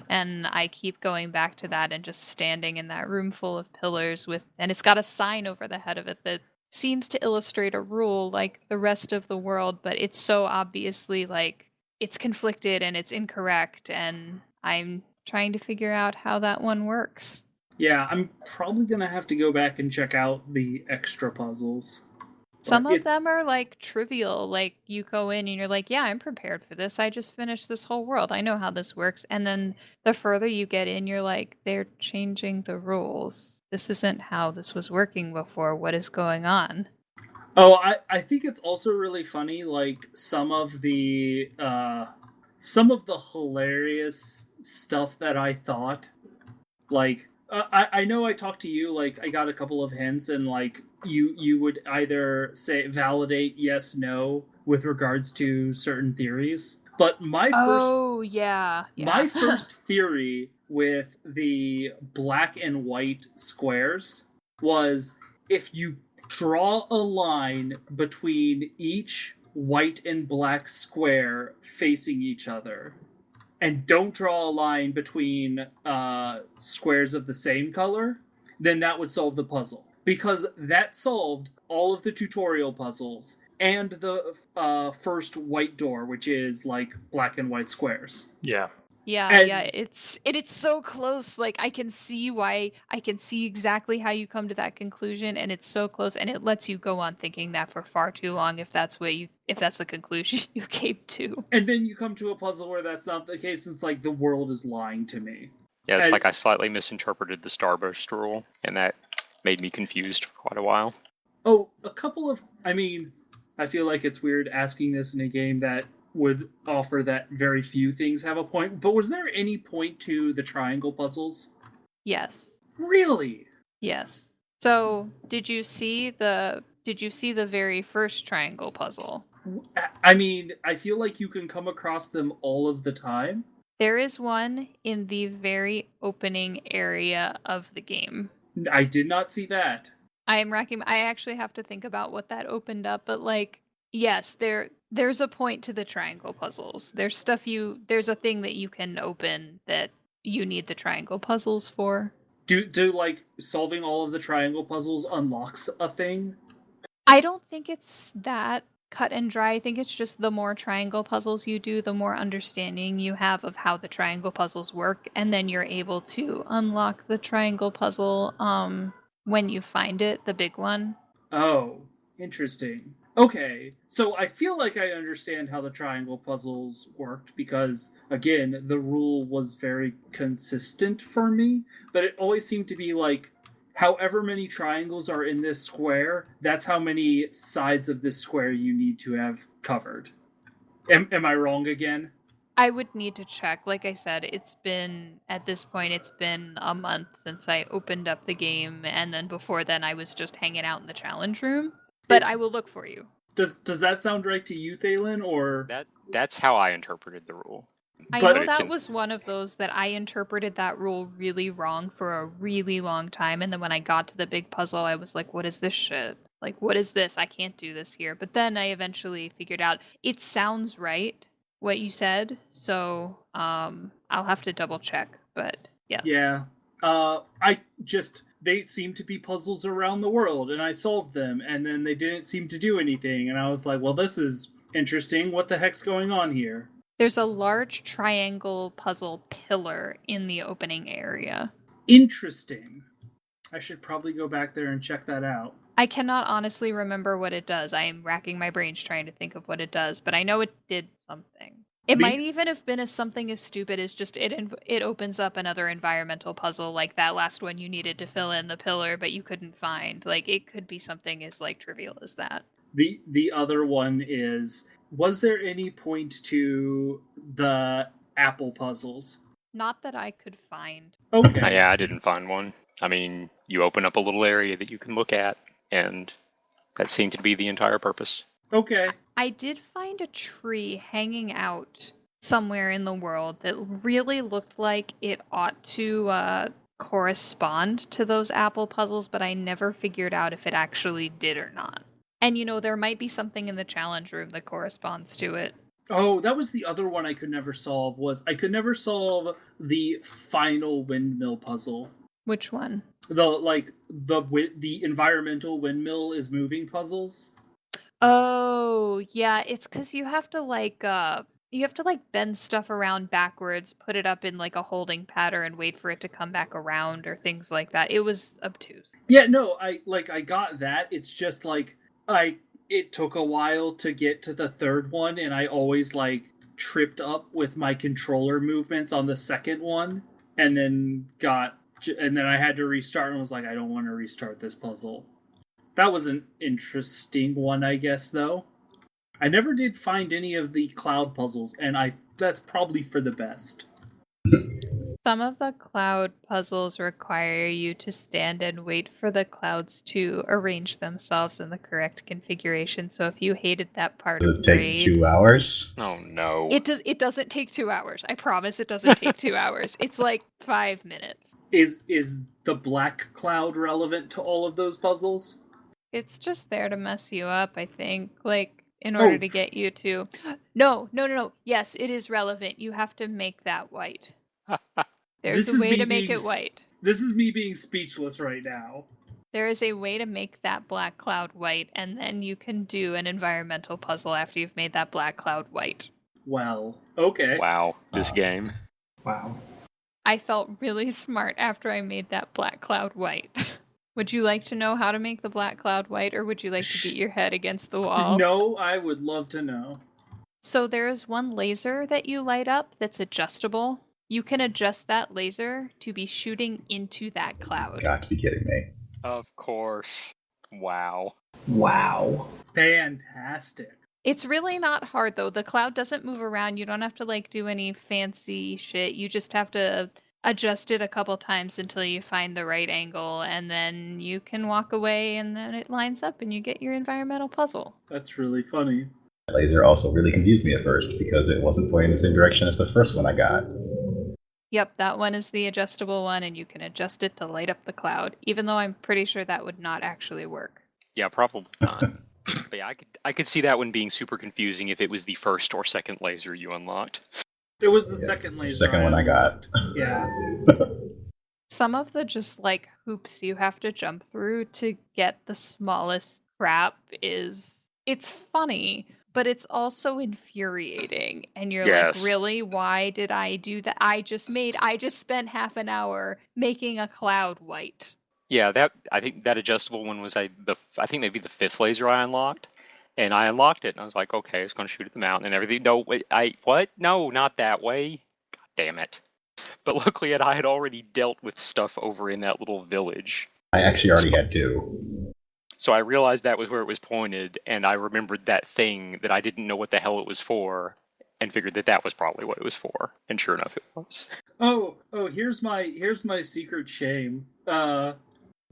Speaker 4: And I keep going back to that and just standing in that room full of pillars and it's got a sign over the head of it that seems to illustrate a rule like the rest of the world, but it's so obviously like it's conflicted and it's incorrect, and I'm trying to figure out how that one works.
Speaker 5: Yeah, I'm probably gonna have to go back and check out the extra puzzles.
Speaker 4: Some of them are like trivial, like you go in and you're like, yeah, I'm prepared for this. I just finished this whole world. I know how this works. And then the further you get in, you're like, they're changing the rules. This isn't how this was working before. What is going on?
Speaker 5: Oh, I think it's also really funny, like some of the hilarious stuff that I thought. Like I know I talked to you, like I got a couple of hints, and like you would either say validate yes, no with regards to certain theories. But my first theory with the black and white squares was if you draw a line between each white and black square facing each other, and don't draw a line between squares of the same color, then that would solve the puzzle. Because that solved all of the tutorial puzzles and the first white door, which is like black and white squares.
Speaker 2: Yeah.
Speaker 4: Yeah, it's so close. Like I can see exactly how you come to that conclusion, and it's so close, and it lets you go on thinking that for far too long if that's the conclusion you came to.
Speaker 5: And then you come to a puzzle where that's not the case. It's like the world is lying to me.
Speaker 7: Yeah, it's like I slightly misinterpreted the starburst rule, and that made me confused for quite a while.
Speaker 5: Oh, I feel like it's weird asking this in a game that would offer that very few things have a point, but was there any point to the triangle puzzles?
Speaker 4: Yes.
Speaker 5: Really?
Speaker 4: Yes. So, did you see the very first triangle puzzle?
Speaker 5: I mean, I feel like you can come across them all of the time.
Speaker 4: There is one in the very opening area of the game.
Speaker 5: I did not see that.
Speaker 4: I actually have to think about what that opened up, but like, yes, there's a point to the triangle puzzles. There's a thing that you can open that you need the triangle puzzles for.
Speaker 5: Do like solving all of the triangle puzzles unlocks a thing?
Speaker 4: I don't think it's that cut and dry. I think it's just the more triangle puzzles you do, the more understanding you have of how the triangle puzzles work, and then you're able to unlock the triangle puzzle when you find it, the big one.
Speaker 5: Oh, interesting. Okay, so I feel like I understand how the triangle puzzles worked because, again, the rule was very consistent for me, but it always seemed to be like, however many triangles are in this square, that's how many sides of this square you need to have covered. Am I wrong again?
Speaker 4: I would need to check. Like I said, at this point, it's been a month since I opened up the game, and then before then I was just hanging out in the challenge room. But I will look for you.
Speaker 5: Does that sound right to you, Thalen, or...
Speaker 7: That's how I interpreted the rule.
Speaker 4: I know that was one of those that I interpreted that rule really wrong for a really long time, and then when I got to the big puzzle, I was like, what is this shit? Like, what is this? I can't do this here. But then I eventually figured out it sounds right, what you said, so I'll have to double check, but yeah.
Speaker 5: Yeah. They seemed to be puzzles around the world, and I solved them, and then they didn't seem to do anything, and I was like, well, this is interesting. What the heck's going on here?
Speaker 4: There's a large triangle puzzle pillar in the opening area.
Speaker 5: Interesting. I should probably go back there and check that out.
Speaker 4: I cannot honestly remember what it does. I am racking my brains trying to think of what it does, but I know it did something. It might even have been something as stupid as just it opens up another environmental puzzle, like that last one you needed to fill in the pillar, but you couldn't find. Like, it could be something as like trivial as that.
Speaker 5: The other one is, was there any point to the apple puzzles?
Speaker 4: Not that I could find.
Speaker 5: Okay.
Speaker 7: Yeah, I didn't find one. I mean, you open up a little area that you can look at, and that seemed to be the entire purpose.
Speaker 5: Okay.
Speaker 4: I did find a tree hanging out somewhere in the world that really looked like it ought to correspond to those apple puzzles, but I never figured out if it actually did or not. And there might be something in the challenge room that corresponds to it.
Speaker 5: Oh, that was the other one I could never solve, was I could never solve the final windmill puzzle.
Speaker 4: Which one?
Speaker 5: The environmental windmill is moving puzzles.
Speaker 4: Oh, yeah, it's because you have to You have to like bend stuff around backwards, put it up in like a holding pattern and wait for it to come back around or things like that. It was obtuse.
Speaker 5: Yeah, no, I got that. It's just like it took a while to get to the third one, and I always like tripped up with my controller movements on the second one, and then I had to restart and was like, I don't want to restart this puzzle. That was an interesting one, I guess, though. I never did find any of the cloud puzzles, and that's probably for the best.
Speaker 4: Some of the cloud puzzles require you to stand and wait for the clouds to arrange themselves in the correct configuration. So if you hated that part
Speaker 6: Does
Speaker 4: of
Speaker 6: it take
Speaker 4: Braid,
Speaker 6: 2 hours?
Speaker 7: Oh no.
Speaker 4: it doesn't take 2 hours. I promise it doesn't take 2 hours. It's like 5 minutes.
Speaker 5: Is the black cloud relevant to all of those puzzles?
Speaker 4: It's just there to mess you up, I think. Like, in order to get you to... No. Yes, it is relevant. You have to make that white. There's a way to make it white.
Speaker 5: This is me being speechless right now.
Speaker 4: There is a way to make that black cloud white, and then you can do an environmental puzzle after you've made that black cloud white.
Speaker 5: Well, okay.
Speaker 7: Wow, this game.
Speaker 3: Wow.
Speaker 4: I felt really smart after I made that black cloud white. Would you like to know how to make the black cloud white, or would you like to beat your head against the wall?
Speaker 5: No, I would love to know.
Speaker 4: So there is one laser that you light up that's adjustable. You can adjust that laser to be shooting into that cloud.
Speaker 6: Got to be kidding me.
Speaker 7: Of course. Wow.
Speaker 3: Wow.
Speaker 5: Fantastic.
Speaker 4: It's really not hard, though. The cloud doesn't move around. You don't have to, like, do any fancy shit. You just have to adjust it a couple times until you find the right angle, and then you can walk away, and then it lines up, and you get your environmental puzzle.
Speaker 5: That's really funny.
Speaker 6: That laser also really confused me at first because it wasn't pointing the same direction as the first one I got.
Speaker 4: Yep, that one is the adjustable one, and you can adjust it to light up the cloud, even though I'm pretty sure that would not actually work.
Speaker 7: Yeah, probably not. But yeah, I could see that one being super confusing if it was the first or second laser you unlocked.
Speaker 5: It was the second laser.
Speaker 6: Second one I got.
Speaker 5: Yeah.
Speaker 4: Some of the just, like, hoops you have to jump through to get the smallest crap it's funny, but it's also infuriating. And you're like, really? Why did I do that? I just spent half an hour making a cloud white.
Speaker 7: Yeah, I think that adjustable one was I think maybe the fifth laser I unlocked, and I unlocked it, and I was like, okay, it's going to shoot at the mountain and everything. No, wait, what? No, not that way. God damn it! But luckily, I had already dealt with stuff over in that little village.
Speaker 6: I actually already had 2.
Speaker 7: So I realized that was where it was pointed, and I remembered that thing that I didn't know what the hell it was for, and figured that was probably what it was for. And sure enough, it was.
Speaker 5: Oh, here's my secret shame.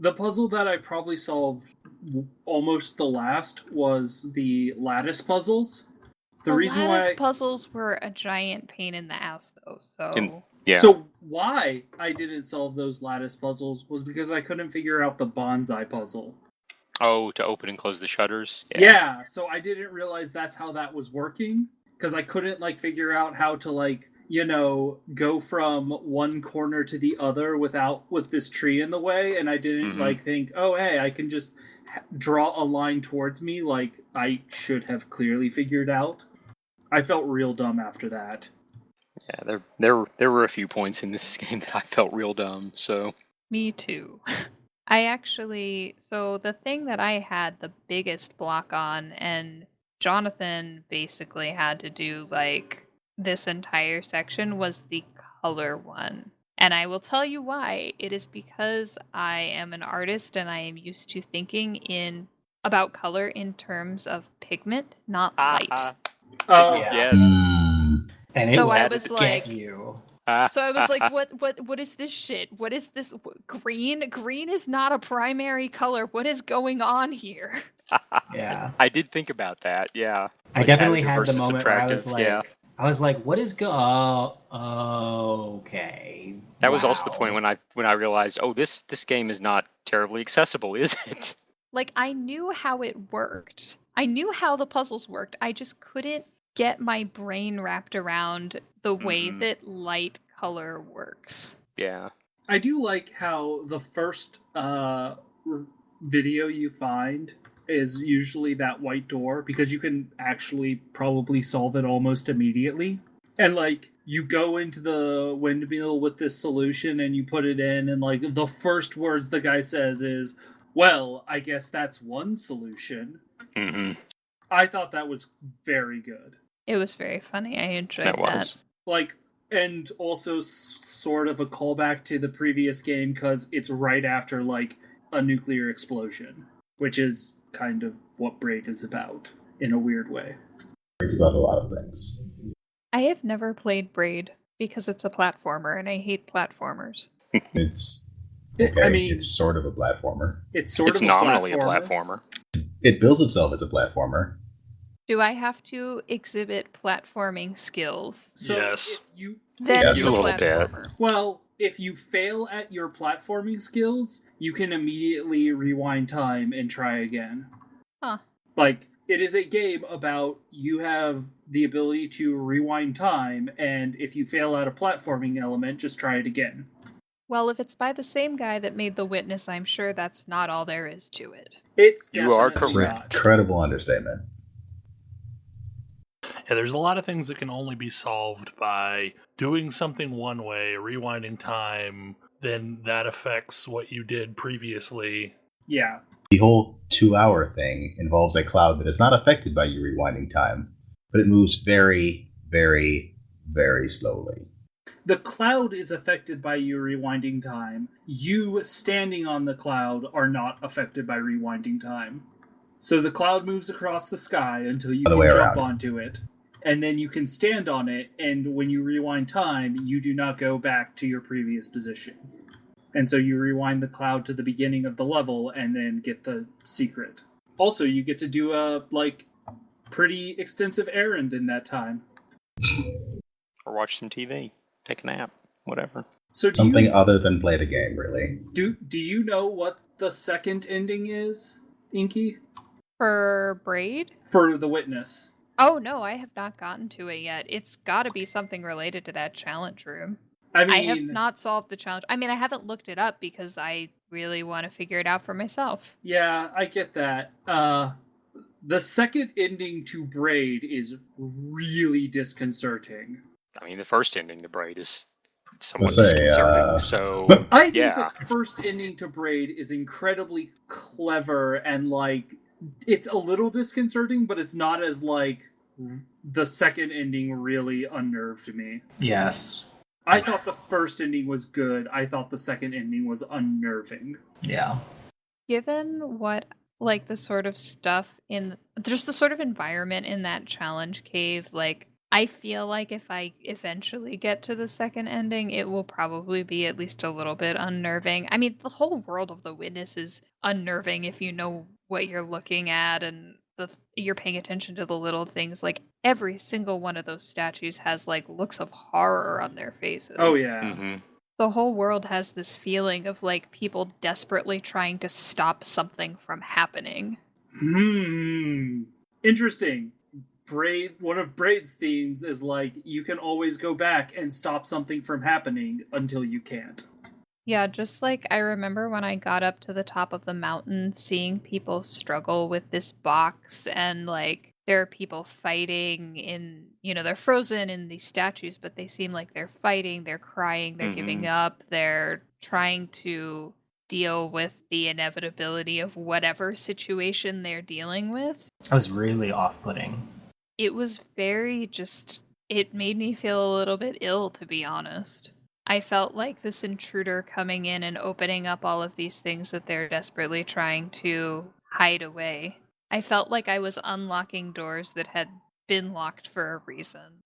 Speaker 5: The puzzle that I probably solved almost the last was the lattice puzzles. The reason
Speaker 4: lattice
Speaker 5: why
Speaker 4: puzzles were a giant pain in the ass, though.
Speaker 7: Yeah.
Speaker 5: So why I didn't solve those lattice puzzles was because I couldn't figure out the bonsai puzzle.
Speaker 7: Oh, to open and close the shutters?
Speaker 5: Yeah, so I didn't realize that's how that was working, because I couldn't, like, figure out how to, like, you know, go from one corner to the other with this tree in the way, and I didn't, like, think, oh, hey, I can just draw a line towards me like I should have clearly figured out. I felt real dumb after that.
Speaker 7: Yeah, there were a few points in this game that I felt real dumb, so...
Speaker 4: Me too. So the thing that I had the biggest block on, and Jonathan basically had to do, like, this entire section, was the color one. And I will tell you why. It is because I am an artist and I am used to thinking about color in terms of pigment, not light.
Speaker 5: Oh,
Speaker 7: yeah. Yes.
Speaker 3: And
Speaker 4: so
Speaker 3: I
Speaker 4: was like, what is this shit? What is this? Green? Green is not a primary color. What is going on here?
Speaker 3: Yeah.
Speaker 7: I did think about that, yeah.
Speaker 3: I
Speaker 7: like
Speaker 3: definitely had the moment where I was like, what is okay.
Speaker 7: That was also the point when I realized, oh, this game is not terribly accessible, is it?
Speaker 4: Like, I knew how it worked. I knew how the puzzles worked. I just couldn't get my brain wrapped around the way that light color works.
Speaker 7: Yeah.
Speaker 5: I do like how the first video you find is usually that white door, because you can actually probably solve it almost immediately. And like, you go into the windmill with this solution and you put it in, and like the first words the guy says is, "Well, I guess that's one solution."
Speaker 7: Mm-hmm.
Speaker 5: I thought that was very good.
Speaker 4: It was very funny. I enjoyed that.
Speaker 7: Was.
Speaker 5: Like, and also sort of a callback to the previous game, because it's right after like a nuclear explosion, which is kind of what Braid is about in a weird way.
Speaker 6: It's about a lot of things.
Speaker 4: I have never played Braid because it's a platformer, and I hate platformers.
Speaker 6: It's okay.
Speaker 5: I mean,
Speaker 6: it's sort of a platformer.
Speaker 5: It's
Speaker 7: nominally a platformer.
Speaker 6: It bills itself as a platformer.
Speaker 4: Do I have to exhibit platforming skills?
Speaker 5: So
Speaker 2: Yes.
Speaker 4: Then
Speaker 6: Yes.
Speaker 4: it's
Speaker 7: A
Speaker 4: a
Speaker 7: little bit.
Speaker 4: platformer.
Speaker 5: Well, if you fail at your platforming skills, you can immediately rewind time and try again.
Speaker 4: Huh.
Speaker 5: Like, it is a game about you have the ability to rewind time, and if you fail at a platforming element, just try it again.
Speaker 4: Well, if it's by the same guy that made The Witness, I'm sure that's not all there is to it.
Speaker 5: It's
Speaker 7: You are
Speaker 5: definitely
Speaker 7: correct.
Speaker 5: not.
Speaker 6: Incredible understatement.
Speaker 2: Yeah, there's a lot of things that can only be solved by doing something one way, rewinding time, then that affects what you did previously.
Speaker 5: Yeah.
Speaker 6: The whole 2-hour thing involves a cloud that is not affected by you rewinding time, but it moves very, very, very slowly.
Speaker 5: The cloud is affected by you rewinding time. You standing on the cloud are not affected by rewinding time. So the cloud moves across the sky until you
Speaker 6: Other
Speaker 5: can
Speaker 6: way
Speaker 5: jump
Speaker 6: around.
Speaker 5: onto it. And then you can stand on it, and when you rewind time, you do not go back to your previous position. And so you rewind the cloud to the beginning of the level and then get the secret. Also, you get to do a, pretty extensive errand in that time.
Speaker 7: Or watch some TV, take a nap, whatever.
Speaker 5: So
Speaker 6: Something other than play the game, really.
Speaker 5: Do you know what the second ending is, Inky?
Speaker 4: For Braid?
Speaker 5: For The Witness.
Speaker 4: Oh, no, I have not gotten to it yet. It's got to be something related to that challenge room.
Speaker 5: I mean,
Speaker 4: I have not solved the challenge. I mean, I haven't looked it up because I really want to figure it out for myself.
Speaker 5: Yeah, I get that. The second ending to Braid is really disconcerting.
Speaker 7: I mean, the first ending to Braid is somewhat
Speaker 6: Let's say,
Speaker 7: disconcerting. So
Speaker 5: I think
Speaker 7: yeah,
Speaker 5: the first ending to Braid is incredibly clever, and it's a little disconcerting, but it's not as the second ending really unnerved me.
Speaker 3: Yes.
Speaker 5: I thought the first ending was good. I thought the second ending was unnerving.
Speaker 3: Yeah.
Speaker 4: Given what, the sort of stuff there's the sort of environment in that challenge cave, I feel like if I eventually get to the second ending, it will probably be at least a little bit unnerving. I mean, the whole world of The Witness is unnerving if you know what you're looking at and you're paying attention to the little things. Like, every single one of those statues has, looks of horror on their faces.
Speaker 5: Oh, yeah.
Speaker 7: mm-hmm.
Speaker 4: The whole world has this feeling of, people desperately trying to stop something from happening.
Speaker 5: Interesting. One of Braid's themes is you can always go back and stop something from happening until you can't.
Speaker 4: Yeah, just I remember when I got up to the top of the mountain, seeing people struggle with this box, and there are people fighting they're frozen in these statues, but they seem like they're fighting, they're crying, they're giving up, they're trying to deal with the inevitability of whatever situation they're dealing with.
Speaker 3: That was really off-putting.
Speaker 4: It was very it made me feel a little bit ill, to be honest. I felt like this intruder coming in and opening up all of these things that they're desperately trying to hide away. I felt like I was unlocking doors that had been locked for a reason.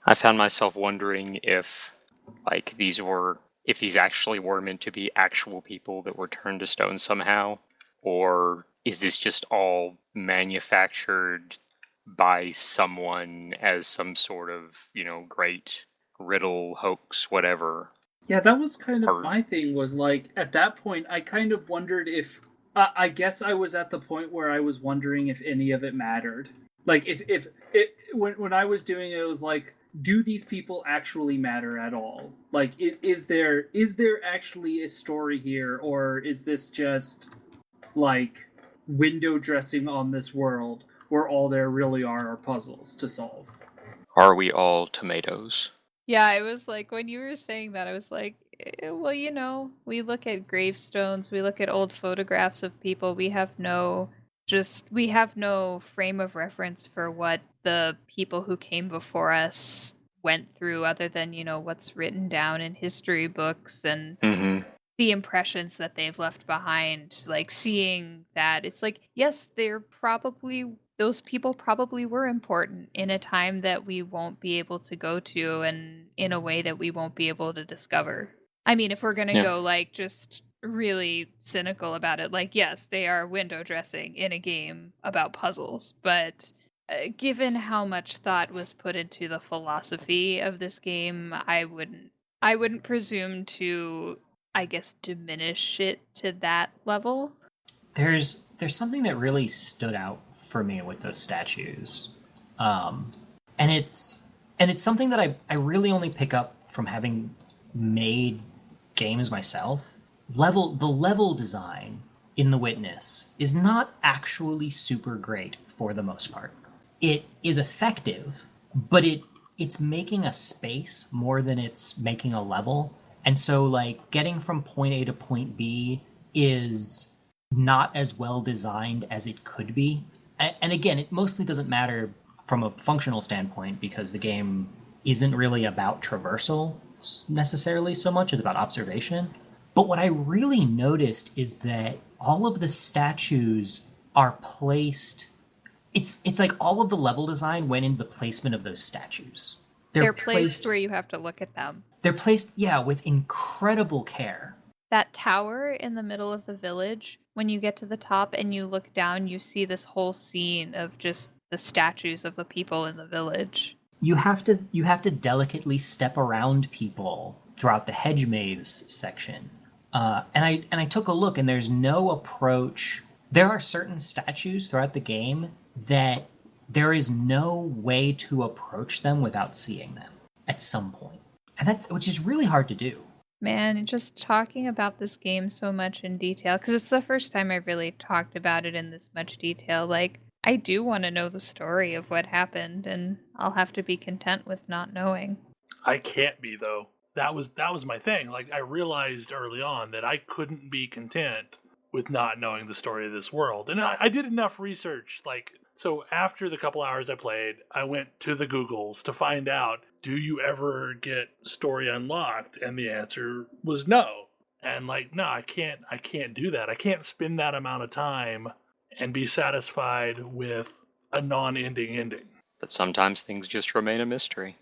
Speaker 7: I found myself wondering if these actually were meant to be actual people that were turned to stone somehow, or is this just all manufactured by someone as some sort of, great riddle, hoax, whatever.
Speaker 5: Yeah, that was kind of my thing, was at that point, I kind of wondered if, I guess I was at the point where I was wondering if any of it mattered. When I was doing it, it was do these people actually matter at all? Is there actually a story here, or is this just, window dressing on this world where all there really are puzzles to solve.
Speaker 7: Are we all tomatoes?
Speaker 4: Yeah, I was like, when you were saying that, I was like, well, we look at gravestones, we look at old photographs of people, we have no frame of reference for what the people who came before us went through other than, what's written down in history books and the impressions that they've left behind. Like, seeing that, it's like, yes, those people probably were important in a time that we won't be able to go to and in a way that we won't be able to discover. I mean, if we're going to go like just really cynical about it, like, yes, they are window dressing in a game about puzzles, but given how much thought was put into the philosophy of this game, I wouldn't presume to, I guess, diminish it to that level.
Speaker 3: There's something that really stood out for me with those statues, and it's something that I really only pick up from having made games myself. The level design in The Witness is not actually super great for the most part. It is effective, but it's making a space more than it's making a level. And so, like, getting from point A to point B is not as well designed as it could be. And again, it mostly doesn't matter from a functional standpoint because the game isn't really about traversal necessarily so much. It's about observation. But what I really noticed is that all of the statues are placed... It's like all of the level design went into the placement of those statues.
Speaker 4: They're placed where you have to look at them.
Speaker 3: They're placed, with incredible care.
Speaker 4: That tower in the middle of the village, when you get to the top and you look down, you see this whole scene of just the statues of the people in the village.
Speaker 3: You have to delicately step around people throughout the hedge maze section. And I took a look, and there's no approach. There are certain statues throughout the game that there is no way to approach them without seeing them at some point. And which is really hard to do.
Speaker 4: Man, just talking about this game so much in detail, because it's the first time I've really talked about it in this much detail. Like, I do want to know the story of what happened, and I'll have to be content with not knowing.
Speaker 2: I can't be, though. That was my thing. Like, I realized early on that I couldn't be content with not knowing the story of this world. And I did enough research. Like, so after the couple hours I played, I went to the Googles to find out, do you ever get story unlocked? And the answer was no. And like, no, I can't do that. I can't spend that amount of time and be satisfied with a non-ending ending.
Speaker 7: But sometimes things just remain a mystery.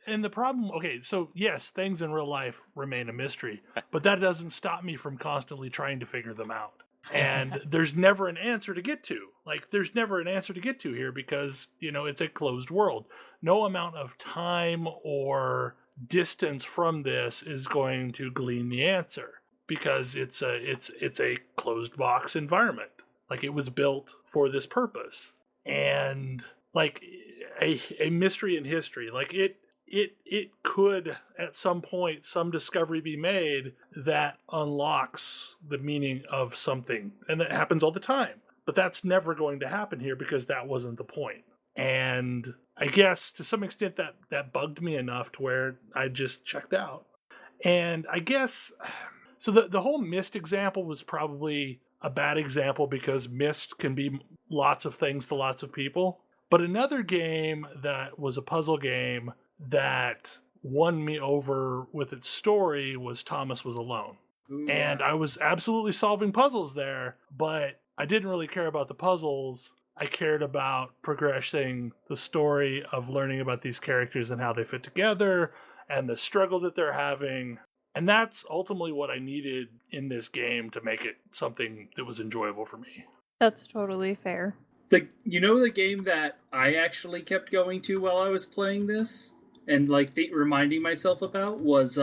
Speaker 2: And the problem, okay, so yes, things in real life remain a mystery, but that doesn't stop me from constantly trying to figure them out. And there's never an answer to get to. Like, there's never an answer to get to here because, it's a closed world. No amount of time or distance from this is going to glean the answer because it's a closed box environment. Like, it was built for this purpose. And like a mystery in history, like it could at some point some discovery be made that unlocks the meaning of something, and that happens all the time, but that's never going to happen here because that wasn't the point. And I guess to some extent that bugged me enough to where I just checked out. And I guess so the whole Myst example was probably a bad example because Myst can be lots of things to lots of people. But another game that was a puzzle game that won me over with its story was Thomas Was Alone. Ooh. And I was absolutely solving puzzles there, but I didn't really care about the puzzles. I cared about progressing the story of learning about these characters and how they fit together and the struggle that they're having. And that's ultimately what I needed in this game to make it something that was enjoyable for me.
Speaker 4: That's totally fair.
Speaker 5: The game that I actually kept going to while I was playing this and reminding myself about was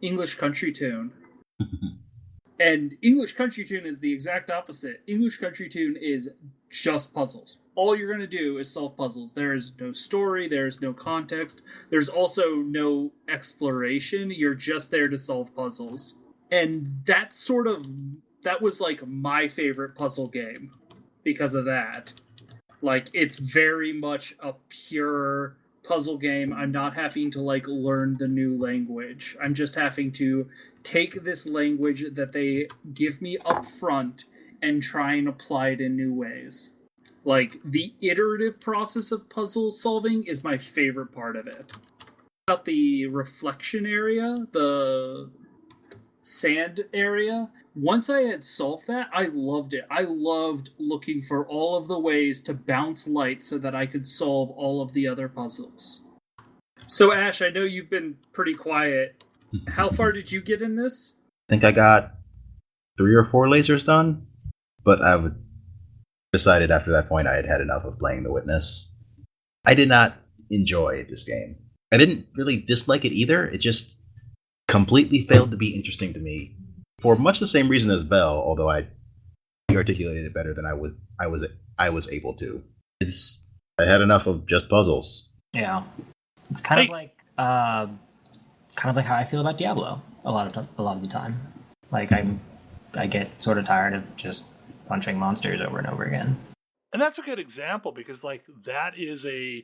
Speaker 5: English Country Tune. And English Country Tune is the exact opposite. English Country Tune is just puzzles. All you're going to do is solve puzzles. There is no story, there is no context, there's also no exploration. You're just there to solve puzzles. And that's that was like my favorite puzzle game because of that. Like, it's very much a pure puzzle game. I'm not having to like learn the new language. I'm just having to take this language that they give me up front and try and apply it in new ways. Like, the iterative process of puzzle solving is my favorite part of it. About the reflection area, the sand area, once I had solved that, I loved it. I loved looking for all of the ways to bounce light so that I could solve all of the other puzzles. So, Ash, I know you've been pretty quiet. How far did you get in this?
Speaker 6: I think I got 3 or 4 lasers done, but I decided after that point I had had enough of playing The Witness. I did not enjoy this game. I didn't really dislike it either. It just completely failed to be interesting to me for much the same reason as Bell, although I articulated it better than I was able to. I had enough of just puzzles.
Speaker 3: Yeah, it's kind of like how I feel about Diablo a lot of the time. Like I get sort of tired of just punching monsters over and over again.
Speaker 2: And that's a good example because like that is a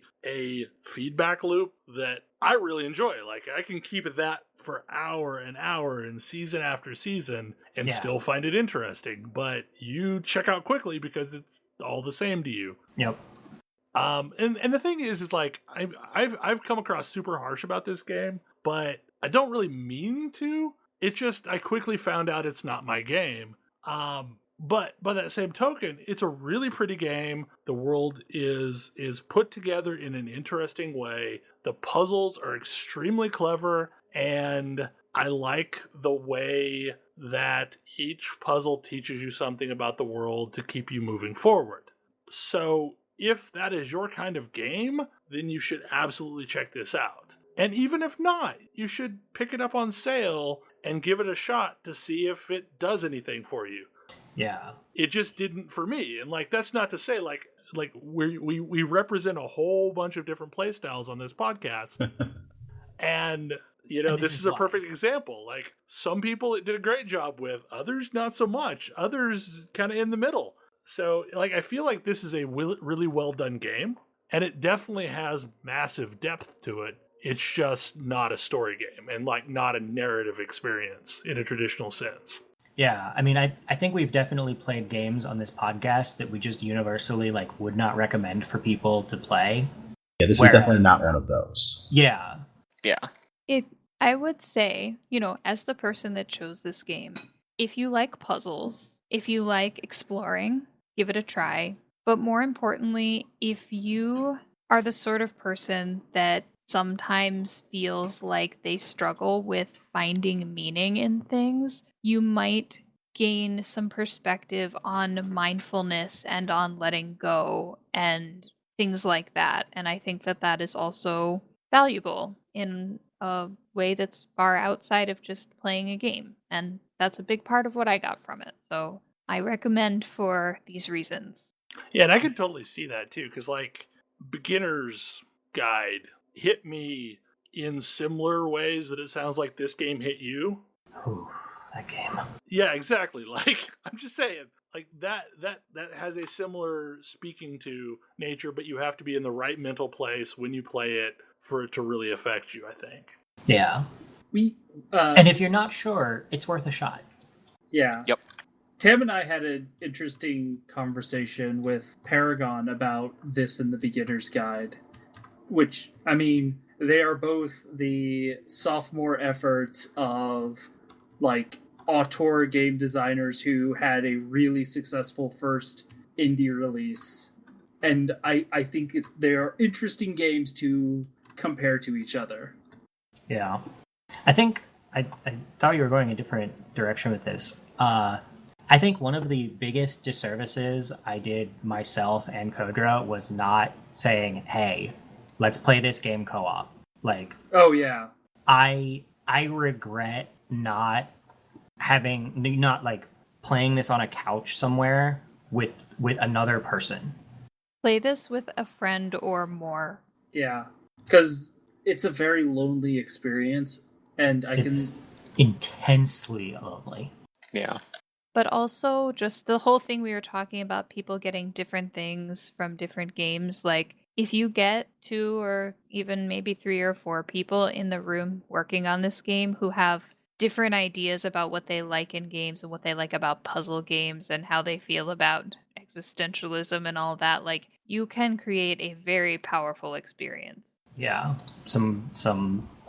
Speaker 2: feedback loop that I really enjoy. Like I can keep that for hour and hour and season after season and still find it interesting. But you check out quickly because it's all the same to you.
Speaker 3: Yep.
Speaker 2: And the thing is like I've come across super harsh about this game, but I don't really mean to. It's just I quickly found out it's not my game. But by that same token, it's a really pretty game. The world is put together in an interesting way. The puzzles are extremely clever, and I like the way that each puzzle teaches you something about the world to keep you moving forward. So if that is your kind of game, then you should absolutely check this out. And even if not, you should pick it up on sale and give it a shot to see if it does anything for you.
Speaker 3: Yeah.
Speaker 2: It just didn't for me. And like that's not to say like we represent a whole bunch of different play styles on this podcast. And you know, this is a perfect example. Like some people it did a great job with, others not so much. Others kind of in the middle. So like I feel like this is a really well done game, and it definitely has massive depth to it. It's just not a story game and like not a narrative experience in a traditional sense.
Speaker 3: Yeah, I mean, I think we've definitely played games on this podcast that we just universally like would not recommend for people to play.
Speaker 6: Yeah, this is definitely not one of those.
Speaker 3: Yeah.
Speaker 7: Yeah.
Speaker 4: I would say, you know, as the person that chose this game, if you like puzzles, if you like exploring, give it a try. But more importantly, if you are the sort of person that sometimes feels like they struggle with finding meaning in things, you might gain some perspective on mindfulness and on letting go and things like that. And I think that that is also valuable in a way that's far outside of just playing a game. And that's a big part of what I got from it. So I recommend for these reasons.
Speaker 2: Yeah, and I can totally see that too, because like beginner's guide hit me in similar ways that it sounds like this game hit you.
Speaker 3: Ooh, that game.
Speaker 2: Yeah, exactly. Like I'm just saying, like that has a similar speaking to nature, but you have to be in the right mental place when you play it for it to really affect you, I think.
Speaker 3: Yeah. And if you're not sure, it's worth a shot.
Speaker 5: Yeah.
Speaker 7: Yep.
Speaker 5: Tam and I had an interesting conversation with Paragon about this in the beginner's guide, which, I mean, they are both the sophomore efforts of, like, auteur game designers who had a really successful first indie release. And I think they are interesting games to compare to each other.
Speaker 3: Yeah. I think I thought you were going a different direction with this. I think one of the biggest disservices I did myself and Kodra was not saying, hey, let's play this game co-op. Like,
Speaker 5: oh yeah.
Speaker 3: I regret not like playing this on a couch somewhere with another person.
Speaker 4: Play this with a friend or more.
Speaker 5: Yeah. Because it's a very lonely experience, and
Speaker 3: It's intensely lonely.
Speaker 7: Yeah.
Speaker 4: but also just the whole thing we were talking about, people getting different things from different games. Like, if you get 2 or even maybe 3 or 4 people in the room working on this game who have different ideas about what they like in games and what they like about puzzle games and how they feel about existentialism and all that, like, you can create a very powerful experience.
Speaker 3: Yeah, some.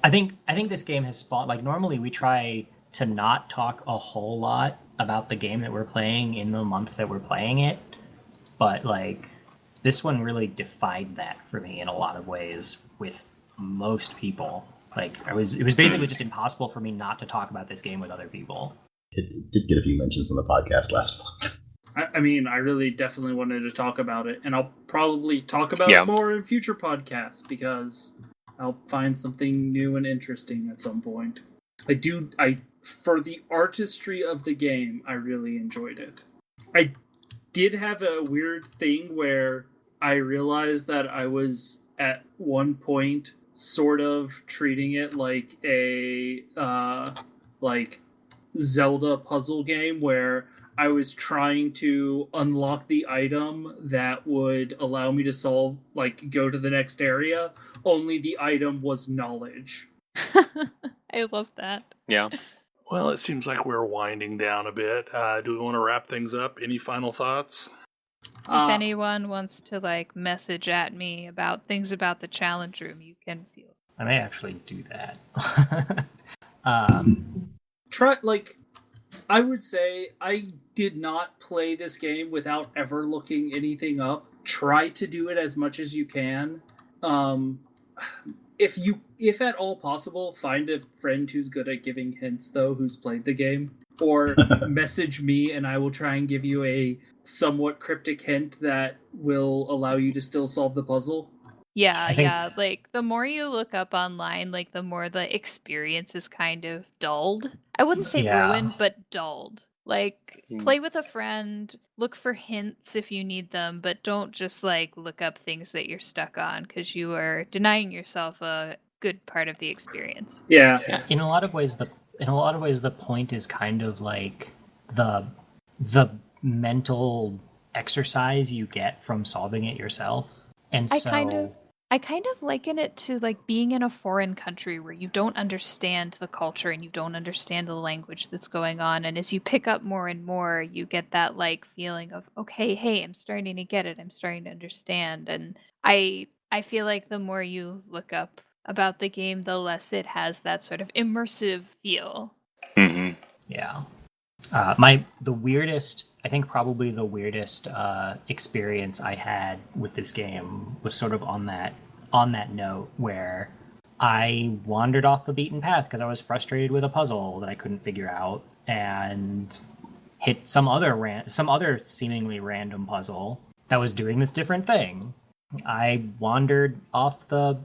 Speaker 3: I think this game has spawned. Like, normally we try to not talk a whole lot about the game that we're playing in the month that we're playing it, but like this one really defied that for me in a lot of ways with most people. Like, it was basically just impossible for me not to talk about this game with other people.
Speaker 6: It did get a few mentions on the podcast last month.
Speaker 5: I mean, I really definitely wanted to talk about it, and I'll probably talk about it more in future podcasts because I'll find something new and interesting at some point. For the artistry of the game, I really enjoyed it. I did have a weird thing where I realized that I was at one point sort of treating it like a like Zelda puzzle game where I was trying to unlock the item that would allow me to solve, like, go to the next area, only the item was knowledge.
Speaker 4: I love that.
Speaker 7: Yeah.
Speaker 2: Well, it seems like we're winding down a bit. Do we want to wrap things up? Any final thoughts?
Speaker 4: If anyone wants to, like, message at me about things about the challenge room, you can feel.
Speaker 3: I may actually do that.
Speaker 5: I would say I did not play this game without ever looking anything up. Try to do it as much as you can. If at all possible, find a friend who's good at giving hints, though, who's played the game. Or message me and I will try and give you a somewhat cryptic hint that will allow you to still solve the puzzle.
Speaker 4: Yeah, like, the more you look up online, like, the more the experience is kind of dulled. I wouldn't say ruined, but dulled. Like, play with a friend, look for hints if you need them, but don't just, like, look up things that you're stuck on, because you are denying yourself a good part of the experience.
Speaker 5: Yeah.
Speaker 3: In a lot of ways, the point is kind of like the mental exercise you get from solving it yourself. And
Speaker 4: I kind of liken it to, like, being in a foreign country where you don't understand the culture and you don't understand the language that's going on. And as you pick up more and more, you get that, like, feeling of, okay, hey, I'm starting to get it. I'm starting to understand. And I feel like the more you look up about the game, the less it has that sort of immersive feel.
Speaker 7: Mm-hmm.
Speaker 3: Yeah. Probably the weirdest experience I had with this game was sort of on that note, where I wandered off the beaten path because I was frustrated with a puzzle that I couldn't figure out, and hit some other seemingly random puzzle that was doing this different thing. I wandered off the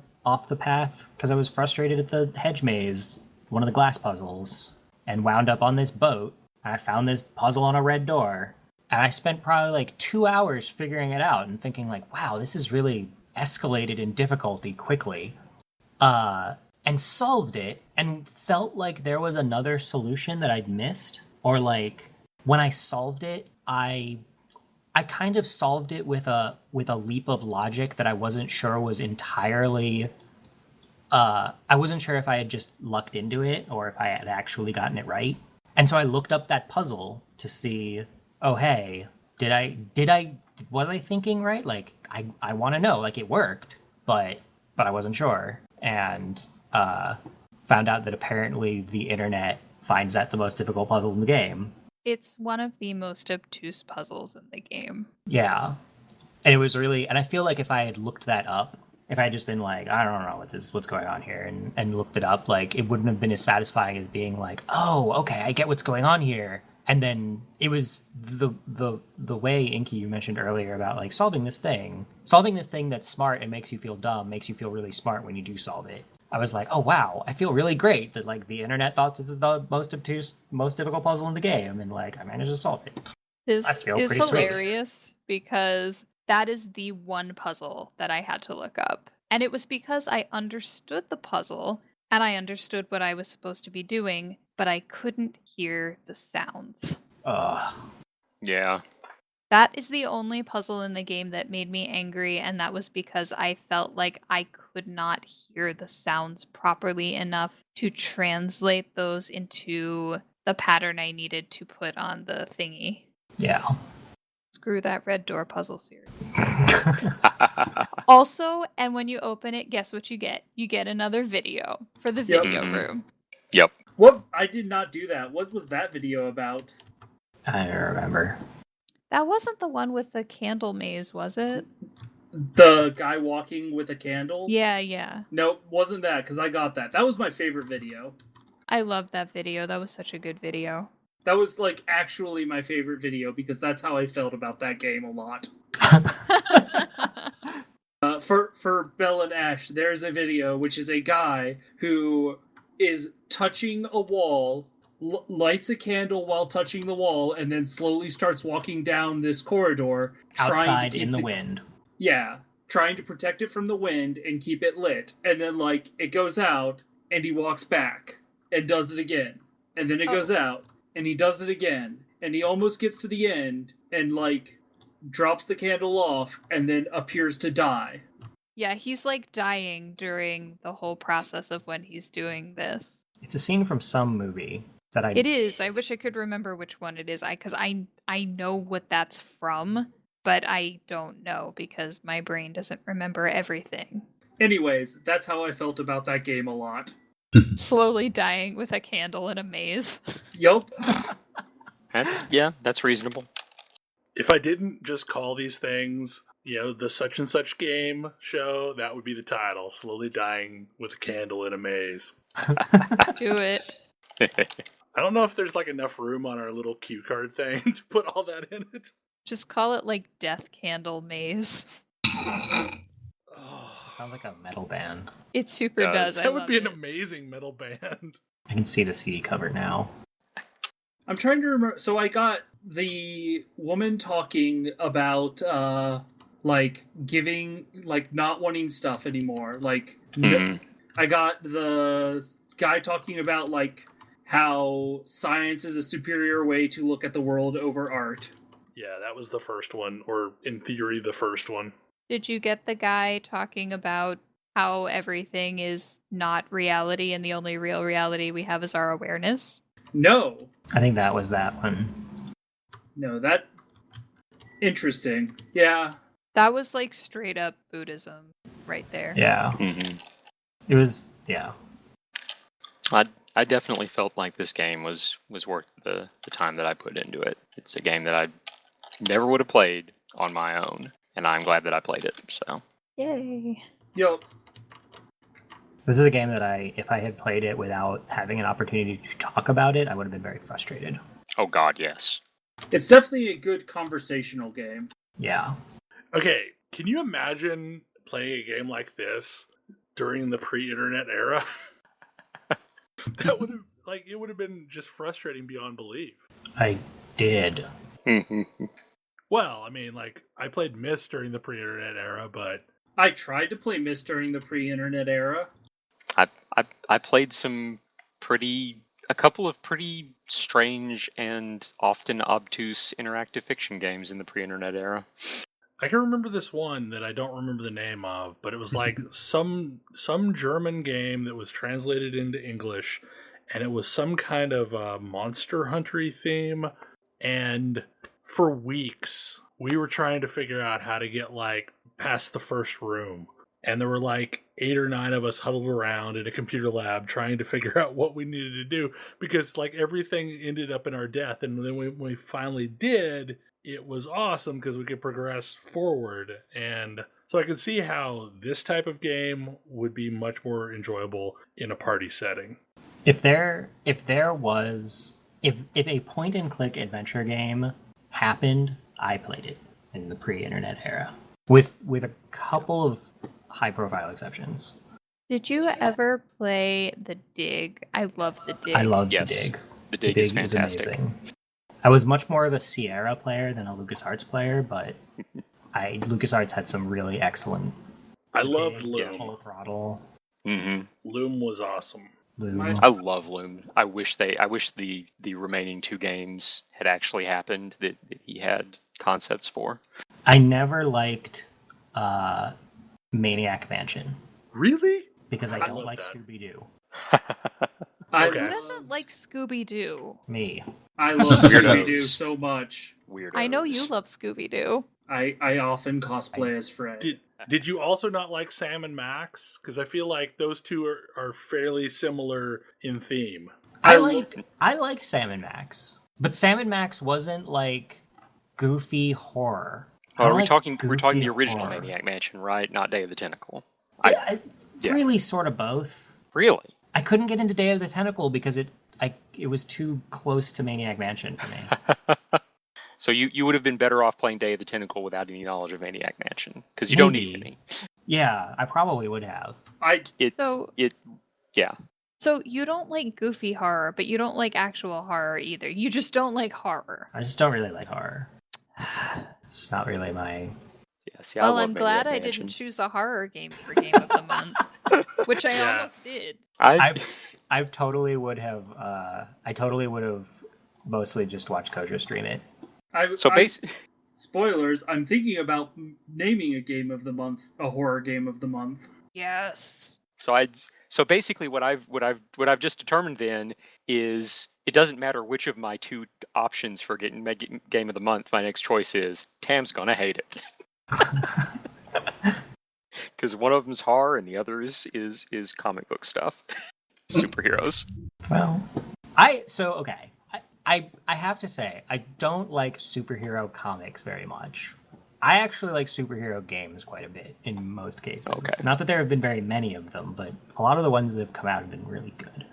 Speaker 3: path because I was frustrated at the hedge maze, one of the glass puzzles, and wound up on this boat. I found this puzzle on a red door, and I spent probably like 2 hours figuring it out and thinking like, wow, this is really escalated in difficulty quickly. And solved it and felt like there was another solution that I'd missed. Or like, when I solved it, I kind of solved it with a leap of logic that I wasn't sure was entirely... I wasn't sure if I had just lucked into it or if I had actually gotten it right. And so I looked up that puzzle to see, oh, hey, was I thinking right? Like, I want to know, like, it worked, but I wasn't sure. And found out that apparently the internet finds that the most difficult puzzle in the game.
Speaker 4: It's one of the most obtuse puzzles in the game.
Speaker 3: Yeah. And it was really, and I feel like if I had looked that up, if I had just been like, I don't know what's going on here, and looked it up, like, it wouldn't have been as satisfying as being like, oh, okay, I get what's going on here. And then it was the way, Inky, you mentioned earlier about, like, solving this thing that's smart and makes you feel dumb, makes you feel really smart when you do solve it. I was like, oh, wow, I feel really great that, like, the internet thought this is the most obtuse, most difficult puzzle in the game, and, like, I managed to solve it.
Speaker 4: I feel pretty hilarious because that is the one puzzle that I had to look up. And it was because I understood the puzzle and I understood what I was supposed to be doing, but I couldn't hear the sounds.
Speaker 7: Yeah.
Speaker 4: That is the only puzzle in the game that made me angry, and that was because I felt like I could not hear the sounds properly enough to translate those into the pattern I needed to put on the thingy.
Speaker 3: Yeah.
Speaker 4: Screw that red door puzzle series. Also, and when you open it, guess what you get? You get another video for the video room.
Speaker 7: Yep.
Speaker 5: What? I did not do that. What was that video about?
Speaker 3: I don't remember.
Speaker 4: That wasn't the one with the candle maze, was it?
Speaker 5: The guy walking with a candle?
Speaker 4: Yeah.
Speaker 5: Nope, wasn't that, because I got that. That was my favorite video.
Speaker 4: I loved that video. That was such a good video.
Speaker 5: That was, like, actually my favorite video, because that's how I felt about that game a lot. For Bell and Ash, there's a video, which is a guy who is touching a wall, lights a candle while touching the wall, and then slowly starts walking down this corridor.
Speaker 3: Outside in the wind.
Speaker 5: Yeah, trying to protect it from the wind and keep it lit. And then, like, it goes out, and he walks back, and does it again. And then it goes out, and he does it again. And he almost gets to the end, and, like, drops the candle off, and then appears to die.
Speaker 4: Yeah, he's, like, dying during the whole process of when he's doing this.
Speaker 3: It's a scene from some movie that I...
Speaker 4: It is. I wish I could remember which one it is. Because I know what that's from, but I don't know because my brain doesn't remember everything.
Speaker 5: Anyways, that's how I felt about that game a lot.
Speaker 4: Slowly dying with a candle in a maze.
Speaker 5: Yup.
Speaker 7: That's reasonable.
Speaker 2: If I didn't just call these things, the such and such game show, that would be the title. Slowly dying with a candle in a maze.
Speaker 4: Do it.
Speaker 2: I don't know if there's, like, enough room on our little cue card thing to put all that in it.
Speaker 4: Just call it, like, Death Candle Maze.
Speaker 3: It sounds like a metal band.
Speaker 4: It super does.
Speaker 2: That would be an amazing metal band.
Speaker 3: I can see the CD cover now.
Speaker 5: I'm trying to remember. So I got the woman talking about, like, giving, like, not wanting stuff anymore. Like, I got the guy talking about, like, how science is a superior way to look at the world over art.
Speaker 2: Yeah, that was the first one, or in theory, the first one.
Speaker 4: Did you get the guy talking about how everything is not reality and the only real reality we have is our awareness?
Speaker 5: No.
Speaker 3: I think that was that one.
Speaker 5: No, that... Interesting. Yeah.
Speaker 4: That was, like, straight up Buddhism right there.
Speaker 3: Yeah.
Speaker 7: Mm-hmm.
Speaker 3: It was, yeah.
Speaker 7: I definitely felt like this game was worth the time that I put into it. It's a game that I never would have played on my own, and I'm glad that I played it, so.
Speaker 4: Yay.
Speaker 5: Yup.
Speaker 3: This is a game that if I had played it without having an opportunity to talk about it, I would have been very frustrated.
Speaker 7: Oh god, yes.
Speaker 5: It's definitely a good conversational game.
Speaker 3: Yeah.
Speaker 2: Okay, can you imagine playing a game like this during the pre-internet era? That would have, like, it would have been just frustrating beyond belief.
Speaker 3: I did.
Speaker 2: Well, I mean, like, I played Myst during the pre-internet era, but...
Speaker 5: I tried to play Myst during the pre-internet era.
Speaker 7: I played a couple of pretty strange and often obtuse interactive fiction games in the pre-internet era.
Speaker 2: I can remember this one that I don't remember the name of, but it was like some German game that was translated into English, and it was some kind of Monster Hunter-y theme, and for weeks we were trying to figure out how to get, like, past the first room. And there were, like, 8 or 9 of us huddled around in a computer lab trying to figure out what we needed to do, because, like, everything ended up in our death. And then when we finally did, it was awesome because we could progress forward. And so I could see how this type of game would be much more enjoyable in a party setting.
Speaker 3: If a point and click adventure game happened, I played it in the pre-internet era. With a couple of high-profile exceptions.
Speaker 4: Did you ever play The Dig? I love The Dig.
Speaker 3: I love
Speaker 7: Yes.
Speaker 3: The Dig.
Speaker 7: The Dig is fantastic.
Speaker 3: amazing. I was much more of a Sierra player than a LucasArts player, but LucasArts had some really excellent...
Speaker 2: I loved
Speaker 3: Dig,
Speaker 2: Loom.
Speaker 3: Full Throttle.
Speaker 7: Mm-hmm.
Speaker 2: Loom was awesome.
Speaker 3: Loom.
Speaker 5: My-
Speaker 7: I love Loom. I wish the remaining 2 games had actually happened that he had concepts for.
Speaker 3: I never liked Maniac Mansion
Speaker 2: Really?
Speaker 3: because I
Speaker 2: I
Speaker 3: don't
Speaker 2: love
Speaker 3: like
Speaker 2: that.
Speaker 3: Scooby-Doo.
Speaker 2: Okay.
Speaker 4: Who doesn't like Scooby-Doo?
Speaker 3: Me.
Speaker 5: I love
Speaker 7: Weirdos.
Speaker 5: Scooby-Doo so much.
Speaker 7: Weirdos.
Speaker 4: I know you love Scooby-Doo.
Speaker 5: I often cosplay as Fred.
Speaker 2: Did you also not like Sam and Max? Because I feel like those two are fairly similar in theme.
Speaker 3: I liked Sam and Max, but Sam and Max wasn't like goofy horror.
Speaker 7: Oh,
Speaker 3: I
Speaker 7: we're
Speaker 3: like
Speaker 7: talking
Speaker 3: goofy
Speaker 7: the original
Speaker 3: horror.
Speaker 7: Maniac Mansion, right? Not Day of the Tentacle.
Speaker 3: It's
Speaker 7: yeah.
Speaker 3: really sort of both.
Speaker 7: Really?
Speaker 3: I couldn't get into Day of the Tentacle because it was too close to Maniac Mansion for me.
Speaker 7: So you would have been better off playing Day of the Tentacle without any knowledge of Maniac Mansion because you don't need any.
Speaker 3: Yeah, I probably would have.
Speaker 7: Yeah.
Speaker 4: So you don't like goofy horror, but you don't like actual horror either. You just don't like horror.
Speaker 3: I just don't really like horror. It's not really my.
Speaker 7: Yeah. See,
Speaker 4: Well,
Speaker 7: I love
Speaker 4: I'm glad
Speaker 7: Maniac
Speaker 4: I
Speaker 7: Mansion.
Speaker 4: didn't choose a horror game for Game of the Month, which I
Speaker 2: Yeah.
Speaker 4: almost did.
Speaker 3: I totally would have. I totally would have mostly just watched Kojo stream it.
Speaker 5: Spoilers, I'm thinking about naming a game of the month, a horror game of the month.
Speaker 4: Yes.
Speaker 7: So basically, what I've just determined then is it doesn't matter which of my 2 options for getting game of the month. My next choice is Tam's gonna hate it because one of them's horror and the other is comic book stuff, superheroes.
Speaker 3: Well, I have to say I don't like superhero comics very much. I actually like superhero games quite a bit in most cases.
Speaker 7: Okay.
Speaker 3: Not that there have been very many of them, but a lot of the ones that have come out have been really good.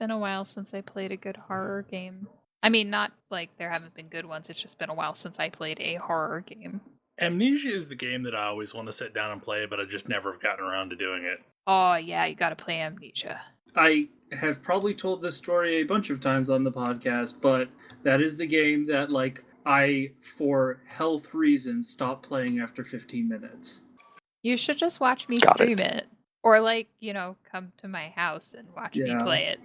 Speaker 4: Been a while since I played a good horror game. I mean, not like there haven't been good ones. It's just been a while since I played a horror game.
Speaker 2: Amnesia is the game that I always want to sit down and play, but I just never have gotten around to doing it.
Speaker 4: Oh yeah, you gotta play Amnesia.
Speaker 5: I have probably told this story a bunch of times on the podcast, but that is the game that, like, I, for health reasons, stopped playing after 15 minutes.
Speaker 4: You should just watch me
Speaker 7: Got
Speaker 4: stream it. Or come to my house and watch me play it.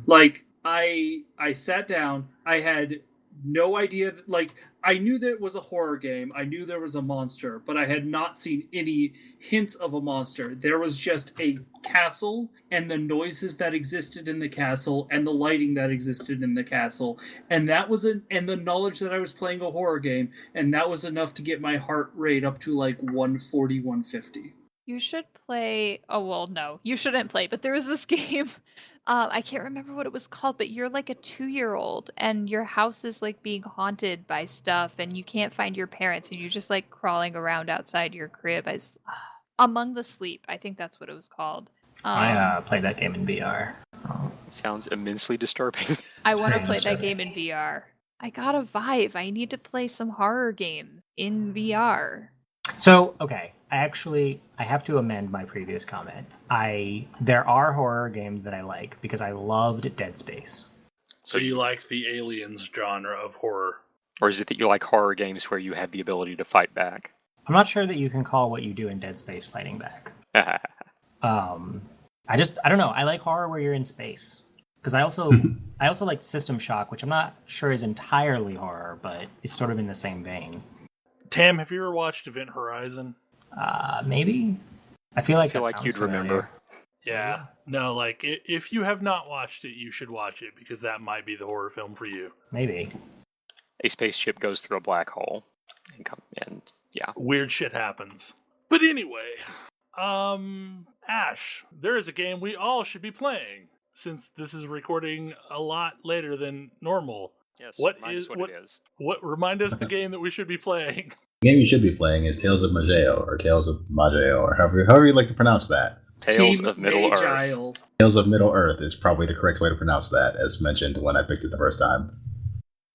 Speaker 5: Like, I sat down, I had no idea, like, I knew that it was a horror game, I knew there was a monster, but I had not seen any hints of a monster. There was just a castle, and the noises that existed in the castle, and the lighting that existed in the castle, and and the knowledge that I was playing a horror game, and that was enough to get my heart rate up to like 140, 150.
Speaker 4: You should play. Oh, well, no. You shouldn't play, but there was this game. I can't remember what it was called, but you're like a 2-year-old, and your house is like being haunted by stuff, and you can't find your parents, and you're just like crawling around outside your crib. Among the Sleep, I think that's what it was called.
Speaker 3: I played that game in VR.
Speaker 7: It sounds immensely disturbing.
Speaker 4: I want to
Speaker 3: very
Speaker 4: play that
Speaker 3: disturbing.
Speaker 4: game in VR. I got a Vive. I need to play some horror games in VR.
Speaker 3: So, okay, I have to amend my previous comment. There are horror games that I like because I loved Dead Space.
Speaker 2: So you like the aliens genre of horror?
Speaker 7: Or is it that you like horror games where you have the ability to fight back?
Speaker 3: I'm not sure that you can call what you do in Dead Space fighting back. I don't know. I like horror where you're in space. Because I also like System Shock, which I'm not sure is entirely horror, but is sort of in the same vein.
Speaker 2: Tam, have you ever watched Event Horizon?
Speaker 3: Maybe. I feel like
Speaker 7: you'd remember.
Speaker 2: Yeah. No, like, if you have not watched it, you should watch it, because that might be the horror film for you.
Speaker 3: Maybe.
Speaker 7: A spaceship goes through a black hole, and yeah.
Speaker 2: Weird shit happens. But anyway, Ash, there is a game we all should be playing, since this is recording a lot later than normal.
Speaker 7: Yes,
Speaker 2: What
Speaker 7: it is.
Speaker 2: What remind us the game that we should be playing?
Speaker 6: The game you should be playing is Tales of Mageo, or Tales of Mageo, or however you like to pronounce that.
Speaker 7: Tales
Speaker 5: Team
Speaker 7: of Middle Earth.
Speaker 5: Agile.
Speaker 6: Tales of Middle Earth is probably the correct way to pronounce that, as mentioned when I picked it the first time.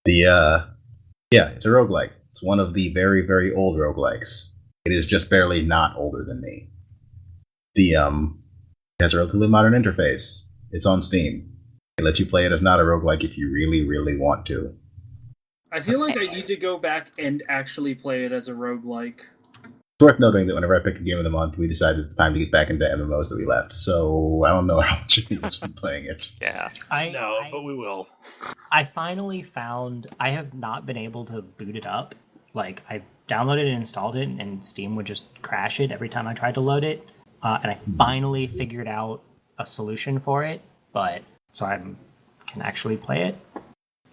Speaker 6: It's a roguelike. It's one of the very, very old roguelikes. It is just barely not older than me. It has a relatively modern interface. It's on Steam. It lets you play it as not a roguelike if you really, really want to.
Speaker 5: I feel like I need to go back and actually play it as a roguelike.
Speaker 6: It's worth noting that whenever I pick a game of the month, we decided it's time to get back into MMOs that we left. So I don't know how much of you has been playing it.
Speaker 7: Yeah.
Speaker 2: But we will.
Speaker 3: I finally found I have not been able to boot it up. Like I downloaded and installed it, and Steam would just crash it every time I tried to load it. And I finally figured out a solution for it, so I can actually play it.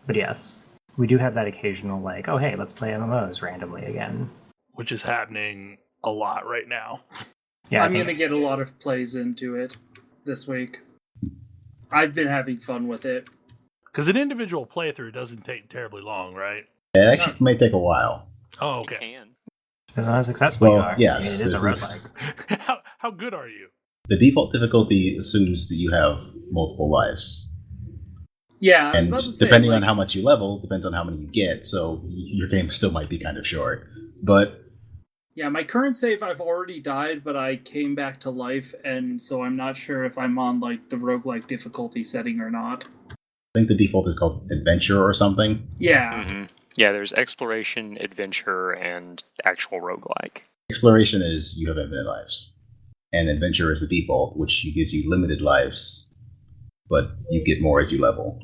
Speaker 3: But yes, we do have that occasional like, oh hey, let's play MMOs randomly again,
Speaker 2: which is happening a lot right now.
Speaker 3: Yeah,
Speaker 5: I'm going to get a lot of plays into it this week. I've been having fun with it.
Speaker 2: Because an individual playthrough doesn't take terribly long, right?
Speaker 6: It actually may take a while.
Speaker 2: Oh,
Speaker 7: It
Speaker 2: okay.
Speaker 7: can.
Speaker 3: Depends on how successful you are.
Speaker 6: Yes,
Speaker 3: I mean, it is a
Speaker 6: this
Speaker 3: roguelike.
Speaker 2: How good are you?
Speaker 6: The default difficulty assumes that you have multiple lives.
Speaker 5: Yeah, I was
Speaker 6: And
Speaker 5: about to say,
Speaker 6: depending on
Speaker 5: like,
Speaker 6: how much you level, depends on how many you get, so your game still might be kind of short. But
Speaker 5: yeah, my current save, I've already died, but I came back to life, and so I'm not sure if I'm on like the roguelike difficulty setting or not.
Speaker 6: I think the default is called Adventure or something.
Speaker 5: Yeah.
Speaker 7: Mm-hmm. Yeah, there's exploration, adventure, and actual roguelike.
Speaker 6: Exploration is you have infinite lives. And Adventure is the default, which gives you limited lives, but you get more as you level.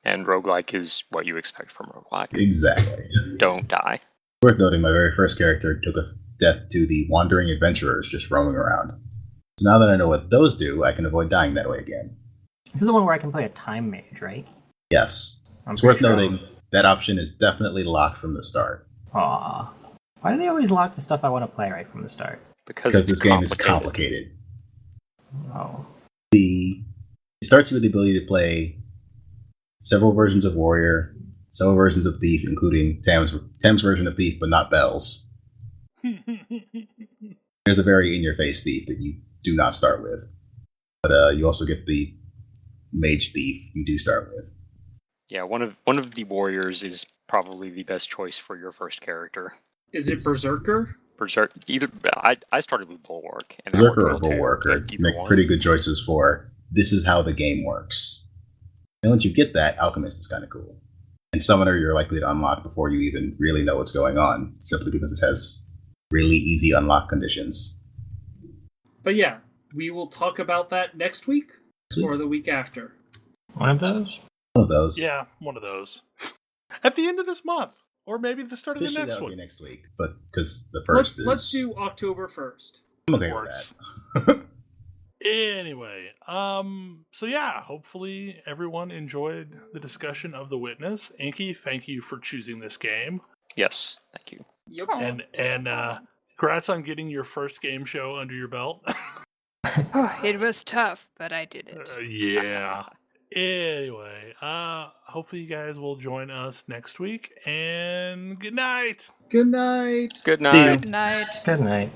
Speaker 7: And roguelike is what you expect from roguelike.
Speaker 6: Exactly.
Speaker 7: Don't die.
Speaker 6: Worth noting, my very first character took a death to the wandering adventurers just roaming around. So now that I know what those do, I can avoid dying that way again.
Speaker 3: This is the one where I can play a time mage, right?
Speaker 6: Yes.
Speaker 3: I'm
Speaker 6: It's
Speaker 3: pretty
Speaker 6: worth
Speaker 3: sure
Speaker 6: noting that option is definitely locked from the start.
Speaker 3: Aw. Why do they always lock the stuff I want to play right from the start?
Speaker 7: Because
Speaker 6: This game is complicated.
Speaker 3: Oh.
Speaker 6: It starts with the ability to play several versions of Warrior, several versions of Thief, including Tam's version of Thief, but not Belle's. There's a very in-your-face Thief that you do not start with. But you also get the Mage Thief you do start with.
Speaker 7: Yeah, one of the warriors is probably the best choice for your first character.
Speaker 5: Is it Berserker?
Speaker 7: Either I started with Bulwark, and
Speaker 6: Berserker or Bulwarker make pretty good choices for this is how the game works. And once you get that, Alchemist is kind of cool. And Summoner you're likely to unlock before you even really know what's going on, simply because it has really easy unlock conditions.
Speaker 5: But yeah, we will talk about that next week or the week after.
Speaker 3: One of those?
Speaker 6: One of those.
Speaker 2: Yeah, one of those. At the end of this month. Or maybe the start of the
Speaker 6: Officially,
Speaker 2: next
Speaker 6: that would
Speaker 2: one.
Speaker 6: be next week, but because the first
Speaker 5: Let's do October 1st.
Speaker 6: I'm okay with that.
Speaker 2: Anyway, so yeah, hopefully everyone enjoyed the discussion of The Witness. Inky, thank you for choosing this game.
Speaker 7: Yes, thank you.
Speaker 5: Yep.
Speaker 2: And congrats on getting your first game show under your belt.
Speaker 4: It was tough, but I did it.
Speaker 2: Yeah. Anyway, hopefully you guys will join us next week, and good night.
Speaker 5: Good night.
Speaker 7: Good night.
Speaker 4: Good night.
Speaker 3: Good night.